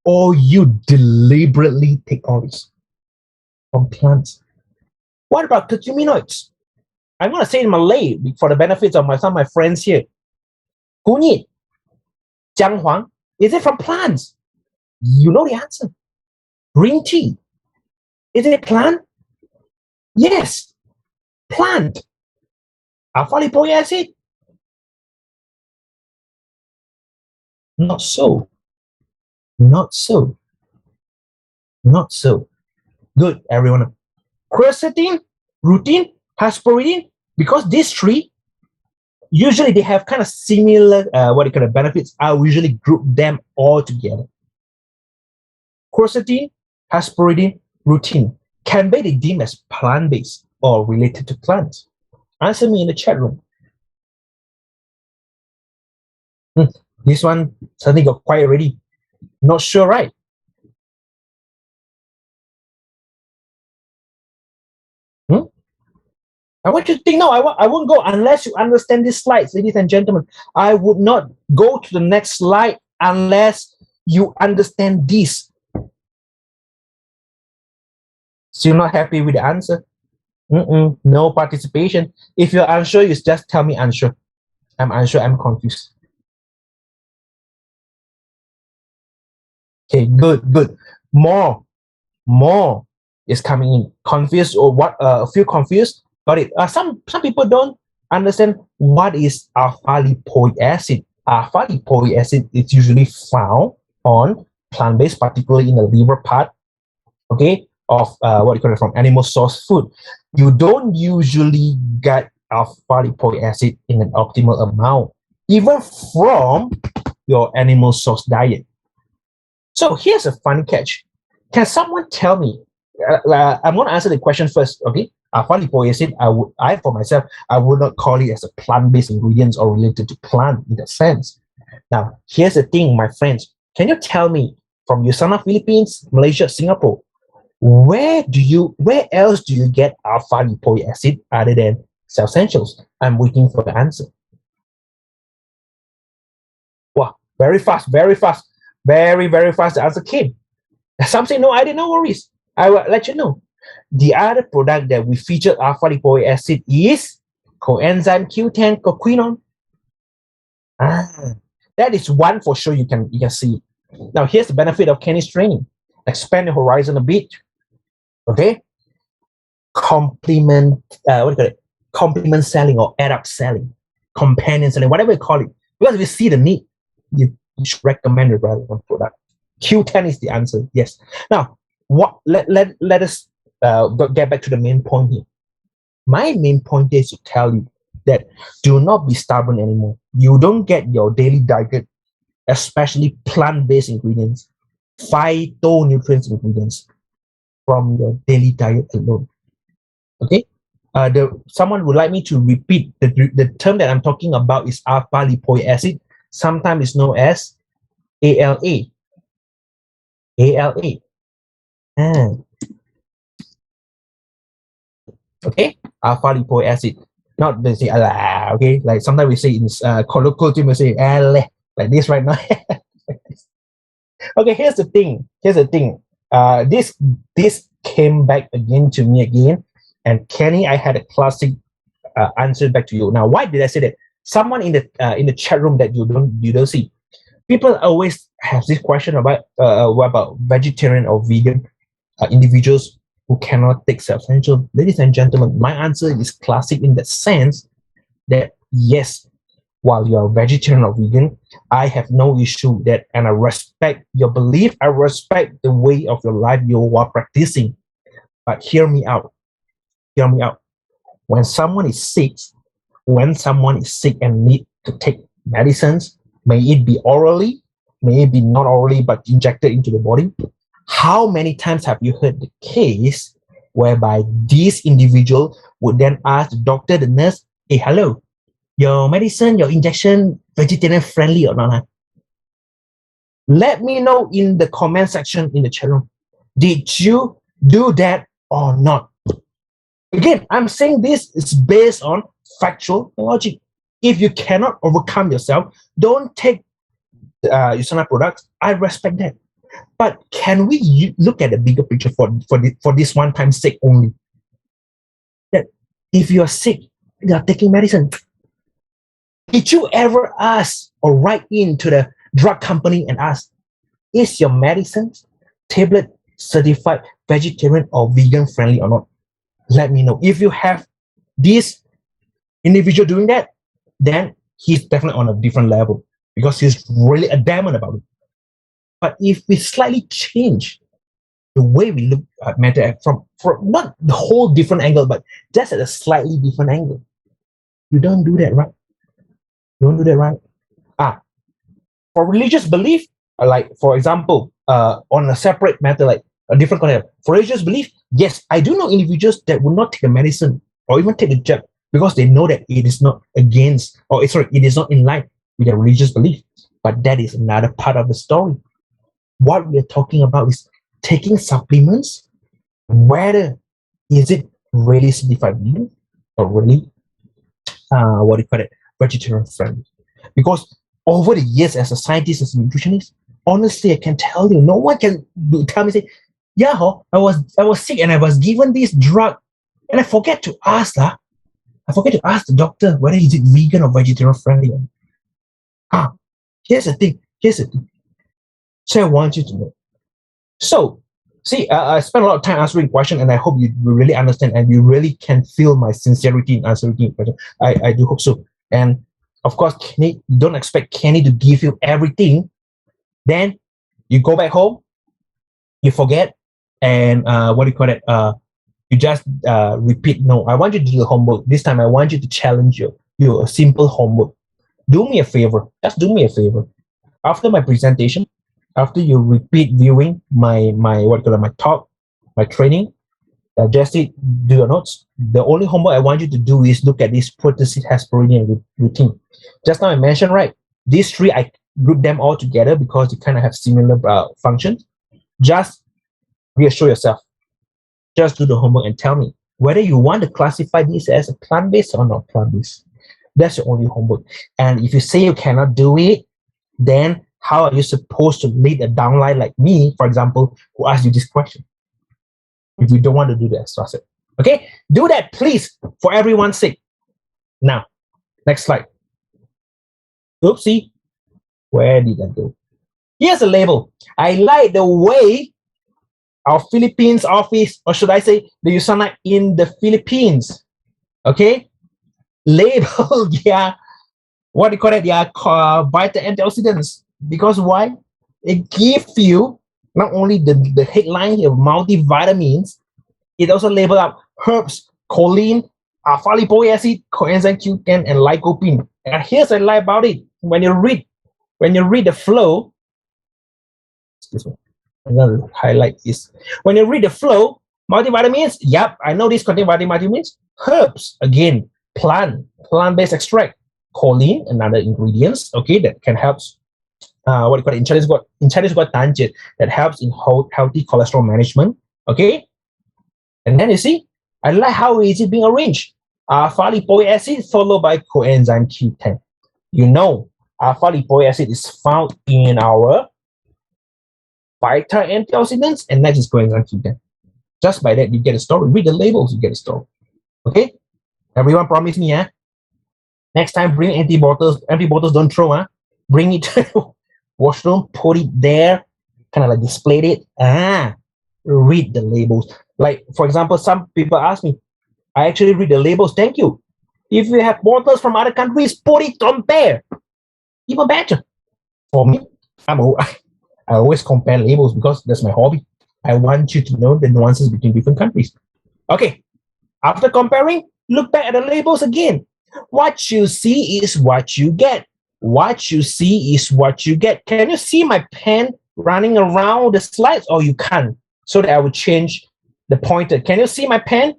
or you deliberately take all this from plants. What about curcuminoids? I'm going to say in Malay for the benefits of some of my friends here. Kunyit, jianghuang, is it from plants? You know the answer. Green tea, is it a plant? Yes, plant. Alpha lipoic acid? Not so. Not so. Not so. Good, everyone. Quercetin, rutin, hesperidin, because these 3, usually they have kind of similar, benefits. I will usually group them all together. Quercetin, hesperidin, rutin can be deemed as plant-based or related to plants. Answer me in the chat room. This one suddenly got quiet already. Not sure, right? I want you to think, no, I won't go unless you understand these slides, ladies and gentlemen. I would not go to the next slide unless you understand this. Still not happy with the answer? No participation. If you're unsure, you just tell me unsure. I'm unsure, I'm confused. Okay, good. More is coming in. Confused or what? A few confused. Got it. Some people don't understand what is alpha-lipoic acid. Alpha-lipoic acid is usually found on plant-based, particularly in the liver part, okay, of what you call it, from animal source food. You don't usually get alpha-lipoic acid in an optimal amount, even from your animal source diet. So here's a fun catch. Can someone tell me? I'm going to answer the question first, okay? Alpha-lipoic acid, I for myself, I would not call it as a plant-based ingredients or related to plant in that sense. Now, here's the thing, my friends. Can you tell me from USANA, Philippines, Malaysia, Singapore, where else do you get alpha-lipoic acid other than CELLSENTIALS? I'm waiting for the answer. Wow, very fast. Very, very fast. The answer came. Some say no, I didn't. No worries. I will let you know. The other product that we featured alpha-lipoic acid is coenzyme Q10 coquinone. That is one for sure you can see. Now here's the benefit of Kenny's training. Expand the horizon a bit. Okay. Complement complement selling or add up selling, companion selling, whatever you call it. Because if you see the need, you should recommend the relevant product. Q10 is the answer. Yes. Now, let us get back to the main point here. My main point is to tell you that do not be stubborn anymore. You don't get your daily diet, especially plant-based ingredients, phytonutrients ingredients, from your daily diet alone. Okay. Someone would like me to repeat the term that I'm talking about is alpha-lipoic acid. Sometimes it's known as ALA. ALA. Okay, alpha-lipoic acid. Not they say ALA, okay? Like sometimes we say in colloquial term we say ALA, like this right now. Okay, here's the thing. This came back again to me again. And Kenny, I had a classic answer back to you. Now, why did I say that? Someone in the chat room that you don't see. People always have this question about vegetarian or vegan individuals who cannot take CELLSENTIALS. Ladies and gentlemen, my answer is classic in the sense that yes, while you're vegetarian or vegan, I have no issue that, and I respect your belief. I respect the way of your life you are practicing. But hear me out. Hear me out. When someone is sick and need to take medicines, may it be orally, may it be not orally, but injected into the body, how many times have you heard the case whereby this individual would then ask the doctor, the nurse, hey, hello, your medicine, your injection, vegetarian friendly or not? Huh? Let me know in the comment section in the chat room. Did you do that or not? Again, I'm saying this is based on factual logic. If you cannot overcome yourself, don't take USANA products. I respect that. But can we look at the bigger picture for this one time sake only? That if you're sick, you're taking medicine. Did you ever ask or write into the drug company and ask, is your medicine tablet certified vegetarian or vegan friendly or not? Let me know. If you have this individual doing that, then he's definitely on a different level because he's really adamant about it. But if we slightly change the way we look at matter from not the whole different angle, but just at a slightly different angle, you don't do that, right? You don't do that, right? For religious belief, like for example, on a separate matter, like a different concept. For religious belief, yes, I do know individuals that will not take the medicine or even take the jab because they know that it is not against, or sorry, it is not in line with their religious belief. But that is another part of the story. What we are talking about is taking supplements, whether is it really certified vegan or really what do you call it, vegetarian friendly. Because over the years, as a scientist, as a nutritionist, honestly, I can tell you, no one can tell me, say, yeah, I was sick and I was given this drug, and I forget to ask the doctor whether is it vegan or vegetarian friendly. Here's the thing. So I want you to know. So, see, I spent a lot of time answering questions, and I hope you really understand and you really can feel my sincerity in answering the question. I do hope so. And of course, Kenny, don't expect Kenny to give you everything. Then you go back home, you forget, and what do you call it? You just repeat. No, I want you to do the homework. This time, I want you to challenge your simple homework. Do me a favor. Just do me a favor. After my presentation, after you repeat viewing my talk, my training, digest it, do your notes. The only homework I want you to do is look at this protein hesperidin routine. Just now I mentioned, right? These three, I group them all together because they kind of have similar functions. Just reassure yourself. Just do the homework and tell me whether you want to classify this as a plant-based or not plant-based. That's your only homework. And if you say you cannot do it, then how are you supposed to lead a downline like me, for example, who asked you this question? If you don't want to do the extra step. Okay? Do that, please, for everyone's sake. Now, next slide. Oopsie. Where did I go? Here's a label. I like the way our Philippines office, or should I say, the USANA in the Philippines, okay, label their, what do you call it, their vital antioxidants. Because why? It gives you not only the headline of multivitamins, it also labeled up herbs, choline, alpha-lipoic acid, coenzyme Q10, and lycopene. And here's what I like about it. When you read the flow, excuse me, I'm going to highlight this. When you read the flow, multivitamins, yep, I know this contain vitamins. Herbs, again, plant-based extract. Choline, another ingredients, okay, that can help, what do you call it? In Chinese, got tanjit, that helps in healthy cholesterol management, okay? And then you see, I like how is it being arranged. Alpha-lipoic acid followed by coenzyme Q10. You know, alpha-lipoic acid is found in our vital antioxidants, and next is coenzyme Q10. Just by that, you get a story. Read the labels, you get a story. Okay? Everyone promise me, next time, bring empty bottles. Empty bottles don't throw, Bring it to the washroom, put it there, kind of like display it. Read the labels. Like, for example, some people ask me, I actually read the labels. Thank you. If you have bottles from other countries, put it, compare. Even better. For me, I always compare labels because that's my hobby. I want you to know the nuances between different countries. Okay. After comparing, look back at the labels again. What you see is what you get. What you see is what you get. Can you see my pen running around the slides, or you can't? So that I will change the pointer. Can you see my pen?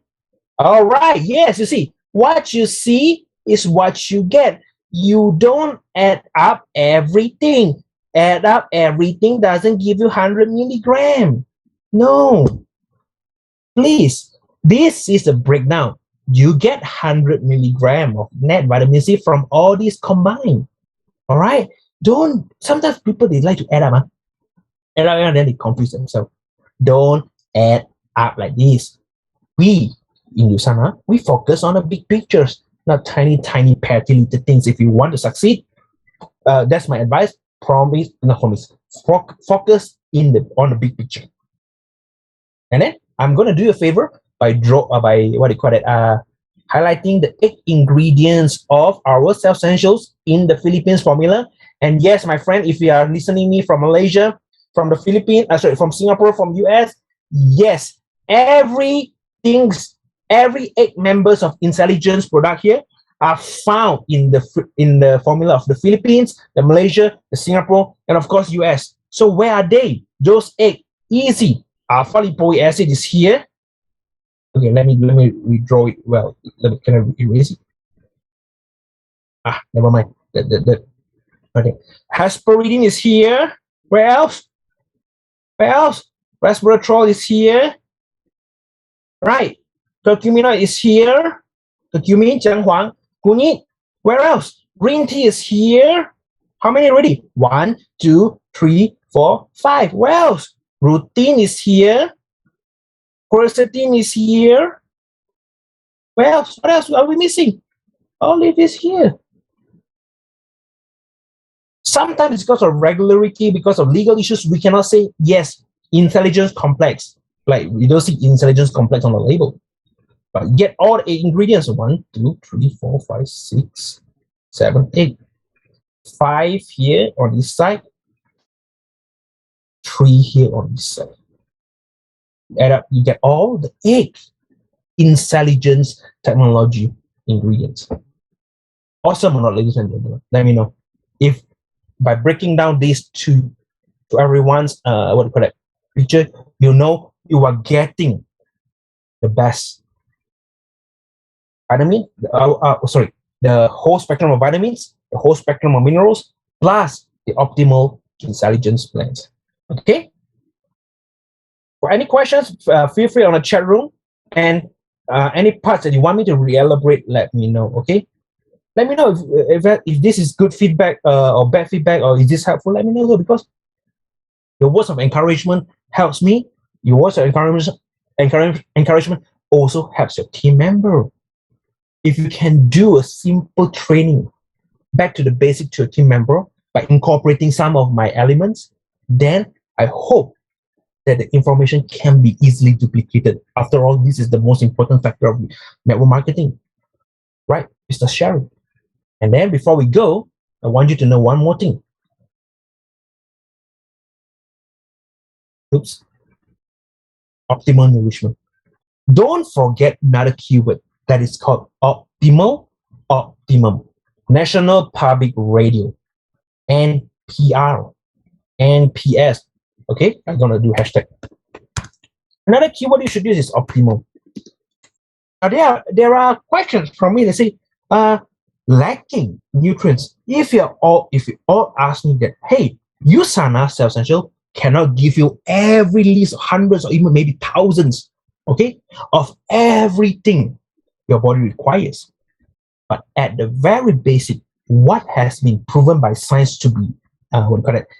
All right. Yes, you see. What you see is what you get. You don't add up everything. Add up everything doesn't give you 100 milligram. No. Please. This is the breakdown. You get 100 milligram of net vitamin C from all these combined. All right? Sometimes people, they like to add up, add up, and then they confuse themselves. Don't add up like this. We, in USANA, we focus on the big pictures, not tiny, petty little things. If you want to succeed, that's my advice. Focus on the big picture. And then I'm going to do you a favor by highlighting the 8 ingredients of our CELLSENTIALS in the Philippines formula. And yes, my friend, if you are listening me from Malaysia, from the Philippines, from Singapore, from US, yes, every 8 members of intelligence product here are found in the formula of the Philippines, the Malaysia, the Singapore, and of course US. So where are they? Those 8, easy. Alpha-lipoic acid is here. Okay, let me redraw it. Well, can I erase it? Never mind. Okay. Hesperidin is here. Where else? Where else? Resveratrol is here. Right. Curcumin is here. Curcumin, Jianghuang, Guanyin. Where else? Green tea is here. How many already? 1, 2, 3, 4, 5. Where else? Rutin is here. Quercetin is here. Where else? What else are we missing? All of this here. Sometimes because of regularity, because of legal issues, we cannot say, yes, intelligence complex. Like, we don't see intelligence complex on the label. But get all the 8 ingredients. 1, 2, 3, 4, 5, 6, 7, 8. 5 here on this side. 3 here on this side. Add up, you get all the 8 intelligence technology ingredients. Awesome or not, ladies and gentlemen? Let me know. If by breaking down these two to everyone's picture, you know you are getting the best vitamin, the whole spectrum of vitamins, the whole spectrum of minerals, plus the optimal intelligence blends. Okay? For any questions, feel free on the chat room, and any parts that you want me to re-elaborate, let me know. Okay? Let me know if this is good feedback or bad feedback, or is this helpful. Let me know, because your words of encouragement helps me. Your words of encouragement also helps your team member. If you can do a simple training back to the basic to your team member by incorporating some of my elements, then I hope that the information can be easily duplicated. After all, this is the most important factor of network marketing, right? It's the sharing. And then before we go, I want you to know one more thing. Oops. Optimal nourishment. Don't forget another keyword that is called optimal, optimum. National Public Radio, NPR, NPS. Okay, I'm gonna do hashtag. Another keyword you should use is optimal. Now there are questions from me that say, lacking nutrients. If you all ask me that, hey, USANA CELLSENTIALS cannot give you every list of hundreds or even maybe thousands, okay, of everything your body requires. But at the very basic, what has been proven by science to be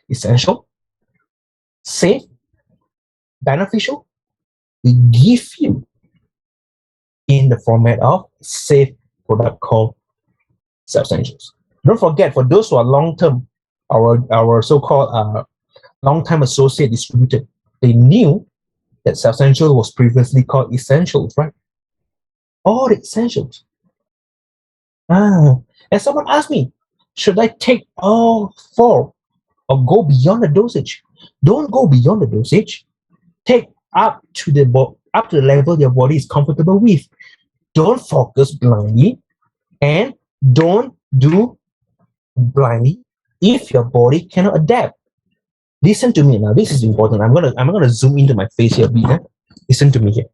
essential, safe, beneficial, we give you in the format of safe product called CELLSENTIALS. Don't forget, for those who are long-term, our so-called long-time associate distributor, they knew that CELLSENTIALS was previously called Essentials, right? All the essentials. And someone asked me, should I take all 4 or go beyond the dosage? Don't go beyond the dosage. Take up to the level your body is comfortable with. Don't focus blindly, and don't do blindly if your body cannot adapt. Listen to me now. This is important. I'm gonna zoom into my face here a bit. Listen to me here.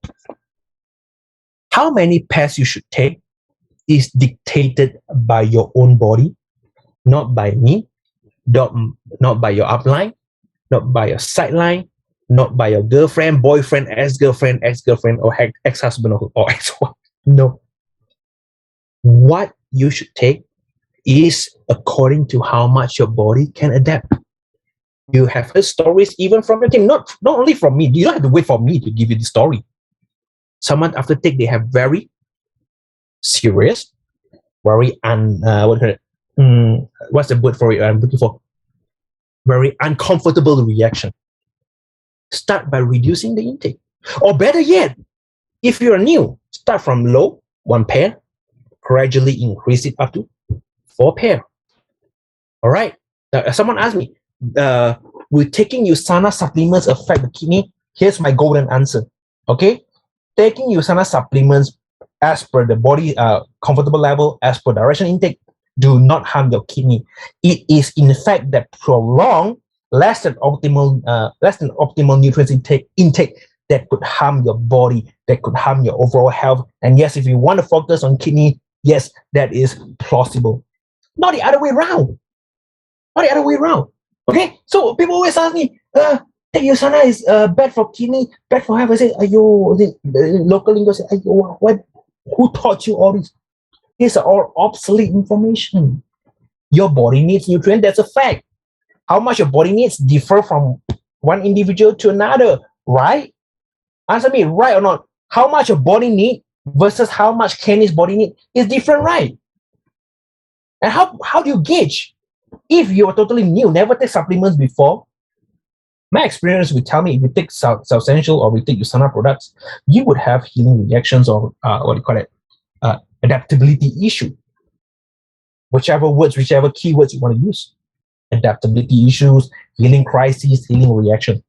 How many pairs you should take is dictated by your own body, not by me, not by your upline, not by your sideline, not by your girlfriend, boyfriend, ex-girlfriend, or ex-husband or ex-wife. No. What you should take is according to how much your body can adapt. You have heard stories even from your team, not only from me. You don't have to wait for me to give you the story. Someone after take, they have very serious, very what's the word for it I'm looking for? Very uncomfortable reaction. Start by reducing the intake. Or better yet, if you're new, start from low, 1 pair, gradually increase it up to 4 pair. All right. Now, someone asked me, will taking USANA supplements affect the kidney? Here's my golden answer. Okay. Taking USANA supplements as per the body comfortable level, as per direction intake, do not harm your kidney. It is in fact that prolonged less than optimal nutrients intake that could harm your body, that could harm your overall health. And yes, if you want to focus on kidney, yes, that is plausible. Not the other way around. Not the other way around. Okay? So people always ask me, take USANA is bad for kidney, bad for health. I say, ayo, the local lingo say, ayo, what? Who taught you all this? These are all obsolete information. Your body needs nutrient. That's a fact. How much your body needs differ from one individual to another, right? Answer me, right or not? How much your body need versus how much Kenny's body need is different, right? And how do you gauge? If you're totally new, never take supplements before, my experience would tell me if you take CELLSENTIAL or we take USANA products, you would have healing reactions or what do you call it? Adaptability issue. Whichever keywords you want to use. Adaptability issues, healing crises, healing reaction.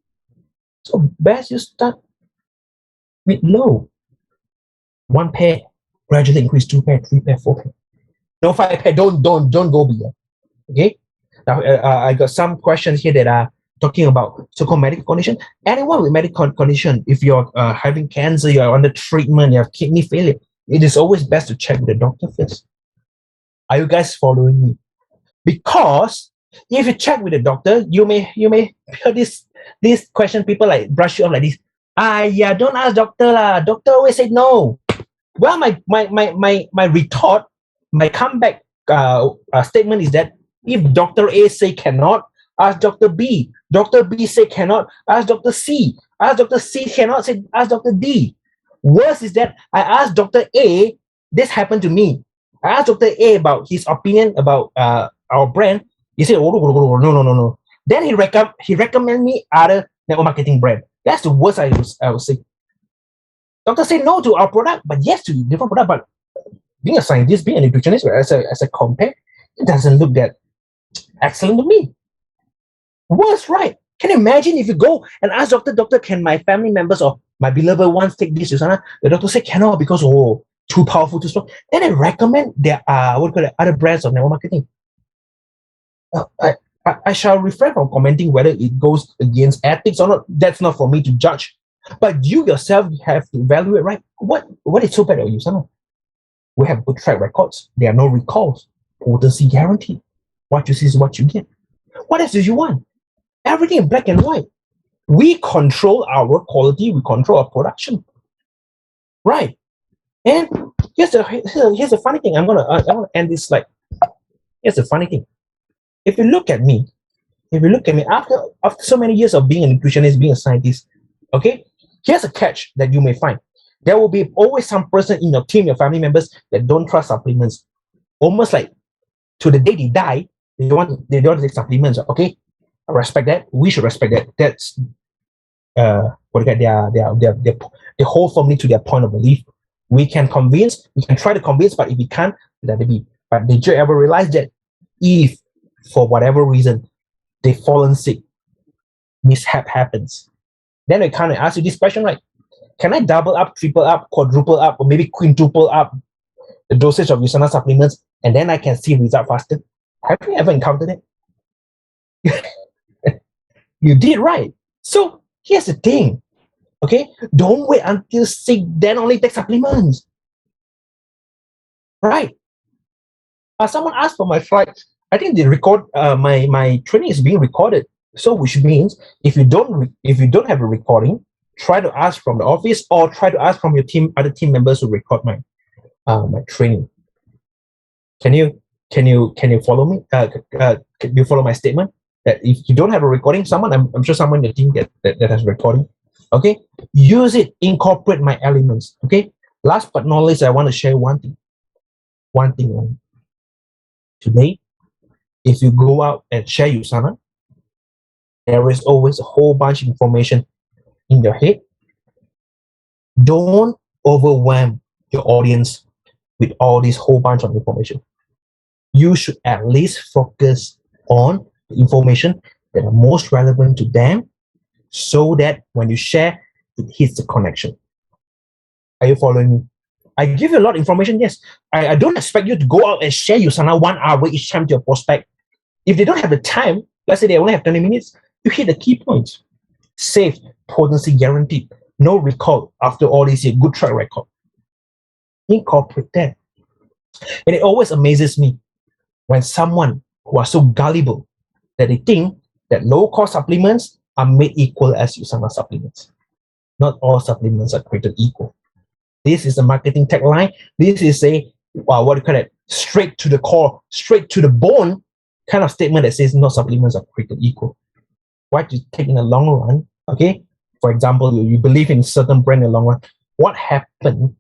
So best you start with low. 1 pair, gradually increase 2 pair, 3 pair, 4 pair. No 5 pair, don't go beyond. Okay? Now I got some questions here that are talking about so-called medical condition. Anyone with medical condition, if you're having cancer, you're under treatment, you have kidney failure, it is always best to check with the doctor first. Are you guys following me? Because if you check with the doctor, you may hear this question, people like brush you off like this. Yeah, don't ask doctor lah. Doctor always say no. Well, my retort, my comeback statement is that if Dr. A say cannot, ask Dr. B. Dr. B say cannot, ask Dr. C. Ask Dr. C cannot, say ask Dr. D. Worse is that I asked Dr. A, this happened to me. I asked Dr. A about his opinion about our brand. He said, oh, no. Then he recommend me other network marketing brand. That's the worst I would say. Doctor say no to our product, but yes to different product. But being a scientist, being a nutritionist, as a compare, it doesn't look that excellent to me. Worse, right? Can you imagine if you go and ask doctor, can my family members or my beloved ones take this, Susanna? The doctor say cannot because too powerful, too strong. Then they recommend their other brands of network marketing. I shall refrain from commenting whether it goes against ethics or not. That's not for me to judge. But you yourself have to evaluate, right? What is so bad about USANA? We have good track records. There are no recalls. Potency guaranteed. What you see is what you get. What else do you want? Everything in black and white. We control our quality. We control our production. Right. And here's the funny thing. I'm gonna end this slide. Here's the funny thing. If you look at me after so many years of being a nutritionist, being a scientist, okay, here's a catch that you may find. There will be always some person in your team, your family members, that don't trust supplements. Almost like to the day they die, they don't take supplements. Okay, I respect that. We should respect that. That's their whole family to their point of belief. We can try to convince, but if we can't, let it be. But did you ever realize that if for whatever reason they've fallen sick, mishap happens, then they kind of ask you this question, right? Can I double up, triple up, quadruple up, or maybe quintuple up the dosage of USANA supplements, and then I can see result faster? Have you ever encountered it? You did, right? So here's the thing, okay? Don't wait until sick, then only take supplements, right? Someone asked for my flight. I think they record my training is being recorded. So which means if you don't have a recording, try to ask from the office or try to ask from your other team members who record my training. Can you follow me? Can you follow my statement? That if you don't have a recording, I'm sure someone in the team that has recording. Okay, use it, incorporate my elements. Okay. Last but not least, I want to share one thing. Only. Today, if you go out and share USANA, there is always a whole bunch of information in your head. Don't overwhelm your audience with all this whole bunch of information. You should at least focus on the information that are most relevant to them so that when you share, it hits the connection. Are you following me? I give you a lot of information, yes. I don't expect you to go out and share USANA 1 hour each time to your prospect. If they don't have the time, let's say they only have 20 minutes, you hit the key points. Safe, potency guaranteed, no recall after all these years, good track record. Incorporate that. And it always amazes me when someone who are so gullible that they think that low-cost supplements are made equal as USANA supplements. Not all supplements are created equal. This is a marketing tagline. This is a, what do you call it, straight to the core, straight to the bone kind of statement that says no supplements are created equal. What do you take in the long run? Okay, for example, you believe in a certain brand in the long run. What happens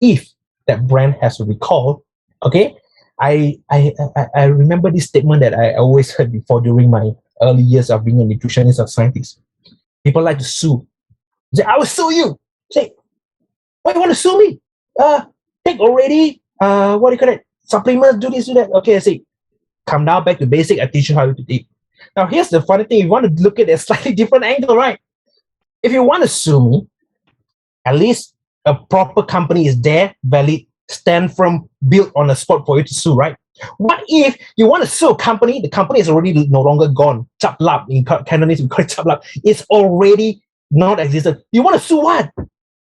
if that brand has a recall? Okay, I remember this statement that I always heard before during my early years of being a nutritionist or scientist. People like to sue. They say, I will sue you. Say, why you want to sue me? Take already, what do you call it? Supplements, do this, do that. Okay, I say, come down back to basic, I teach you how to eat. Now, here's the funny thing. You want to look at a slightly different angle, right? If you want to sue me, at least a proper company is there, valid, stand firm, built on the spot for you to sue, right? What if you want to sue a company, the company is already no longer gone, chap lap, in Cantonese we call it chap lap, it's already not existent. You want to sue what?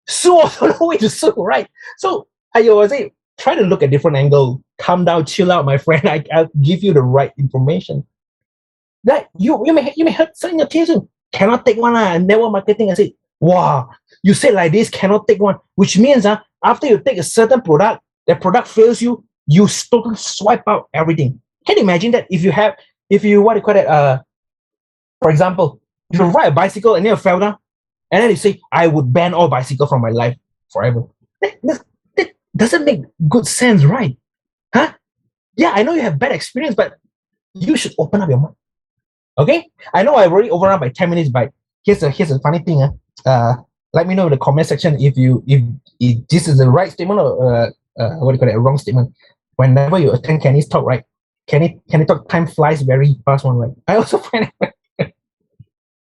Sue also no way to sue, right? So I always say, try to look at different angle, calm down, chill out, my friend. I'll give you the right information. That you may hurt certain occasion. Cannot take one, network marketing. I say, wow, you said like this, cannot take one, which means after you take a certain product, that product fails you, you totally swipe out everything. Can you imagine that if you what do you call it? For example, if you ride a bicycle and then you fell down, and then you say, I would ban all bicycle from my life forever. That doesn't make good sense, right? Huh? Yeah, I know you have bad experience, but you should open up your mind. Okay? I know I've already overrun by 10 minutes, but here's a funny thing. Let me know in the comment section if this is the right statement or what do you call it, a wrong statement. Whenever you attend Kenny's talk, right? Kenny talk, time flies very fast one, right? I also find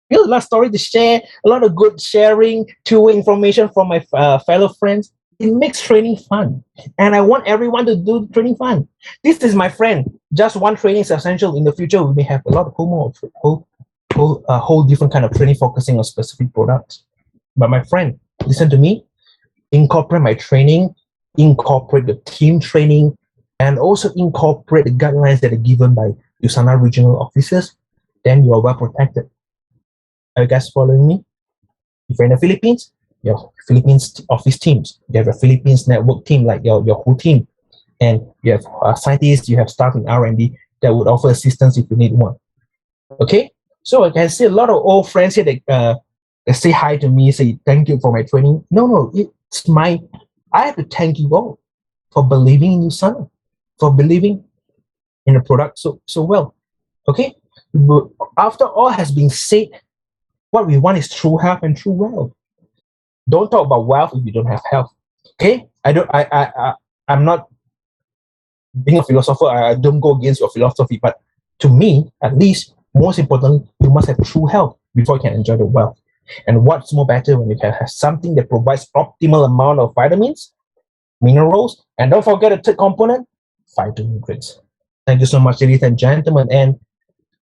it a lot of story to share, a lot of good sharing, two-way information from my fellow friends. It makes training fun, and I want everyone to do training fun. This is my friend. Just one training is essential. In the future, we may have a lot of whole different kind of training focusing on specific products. But my friend, listen to me. Incorporate my training, incorporate the team training, and also incorporate the guidelines that are given by USANA regional officers. Then you are well protected. Are you guys following me? If you're in the Philippines, your Philippines office teams, you have a Philippines network team, like your whole team, and you have scientists, you have staff in R&D that would offer assistance if you need one. Okay, so I can see a lot of old friends here that say hi to me, say thank you for my training. No, I have to thank you all for believing in USANA, for believing in the product so well. Okay, but after all has been said, what we want is true health and true wealth. Don't talk about wealth if you don't have health. Okay? I'm not being a philosopher. I don't go against your philosophy, but to me, at least, most importantly, you must have true health before you can enjoy the wealth. And what's more better when you can have something that provides optimal amount of vitamins, minerals, and don't forget the third component, phytonutrients. Thank you so much, ladies and gentlemen. And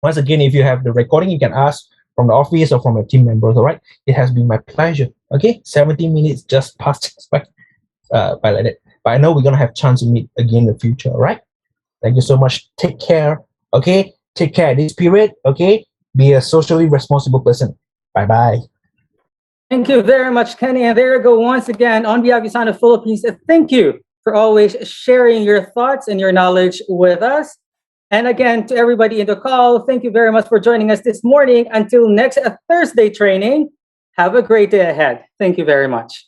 once again, if you have the recording, you can ask from the office or from a team members, all right? It has been my pleasure. Okay, 17 minutes just passed by like that. But I know we're going to have chance to meet again in the future, all right? Thank you so much. Take care, okay? Take care this period, okay? Be a socially responsible person. Bye-bye. Thank you very much, Kenny. And there you go once again on behalf of USANA Philippines. Thank you for always sharing your thoughts and your knowledge with us. And again, to everybody in the call, thank you very much for joining us this morning. Until next Thursday training, have a great day ahead. Thank you very much.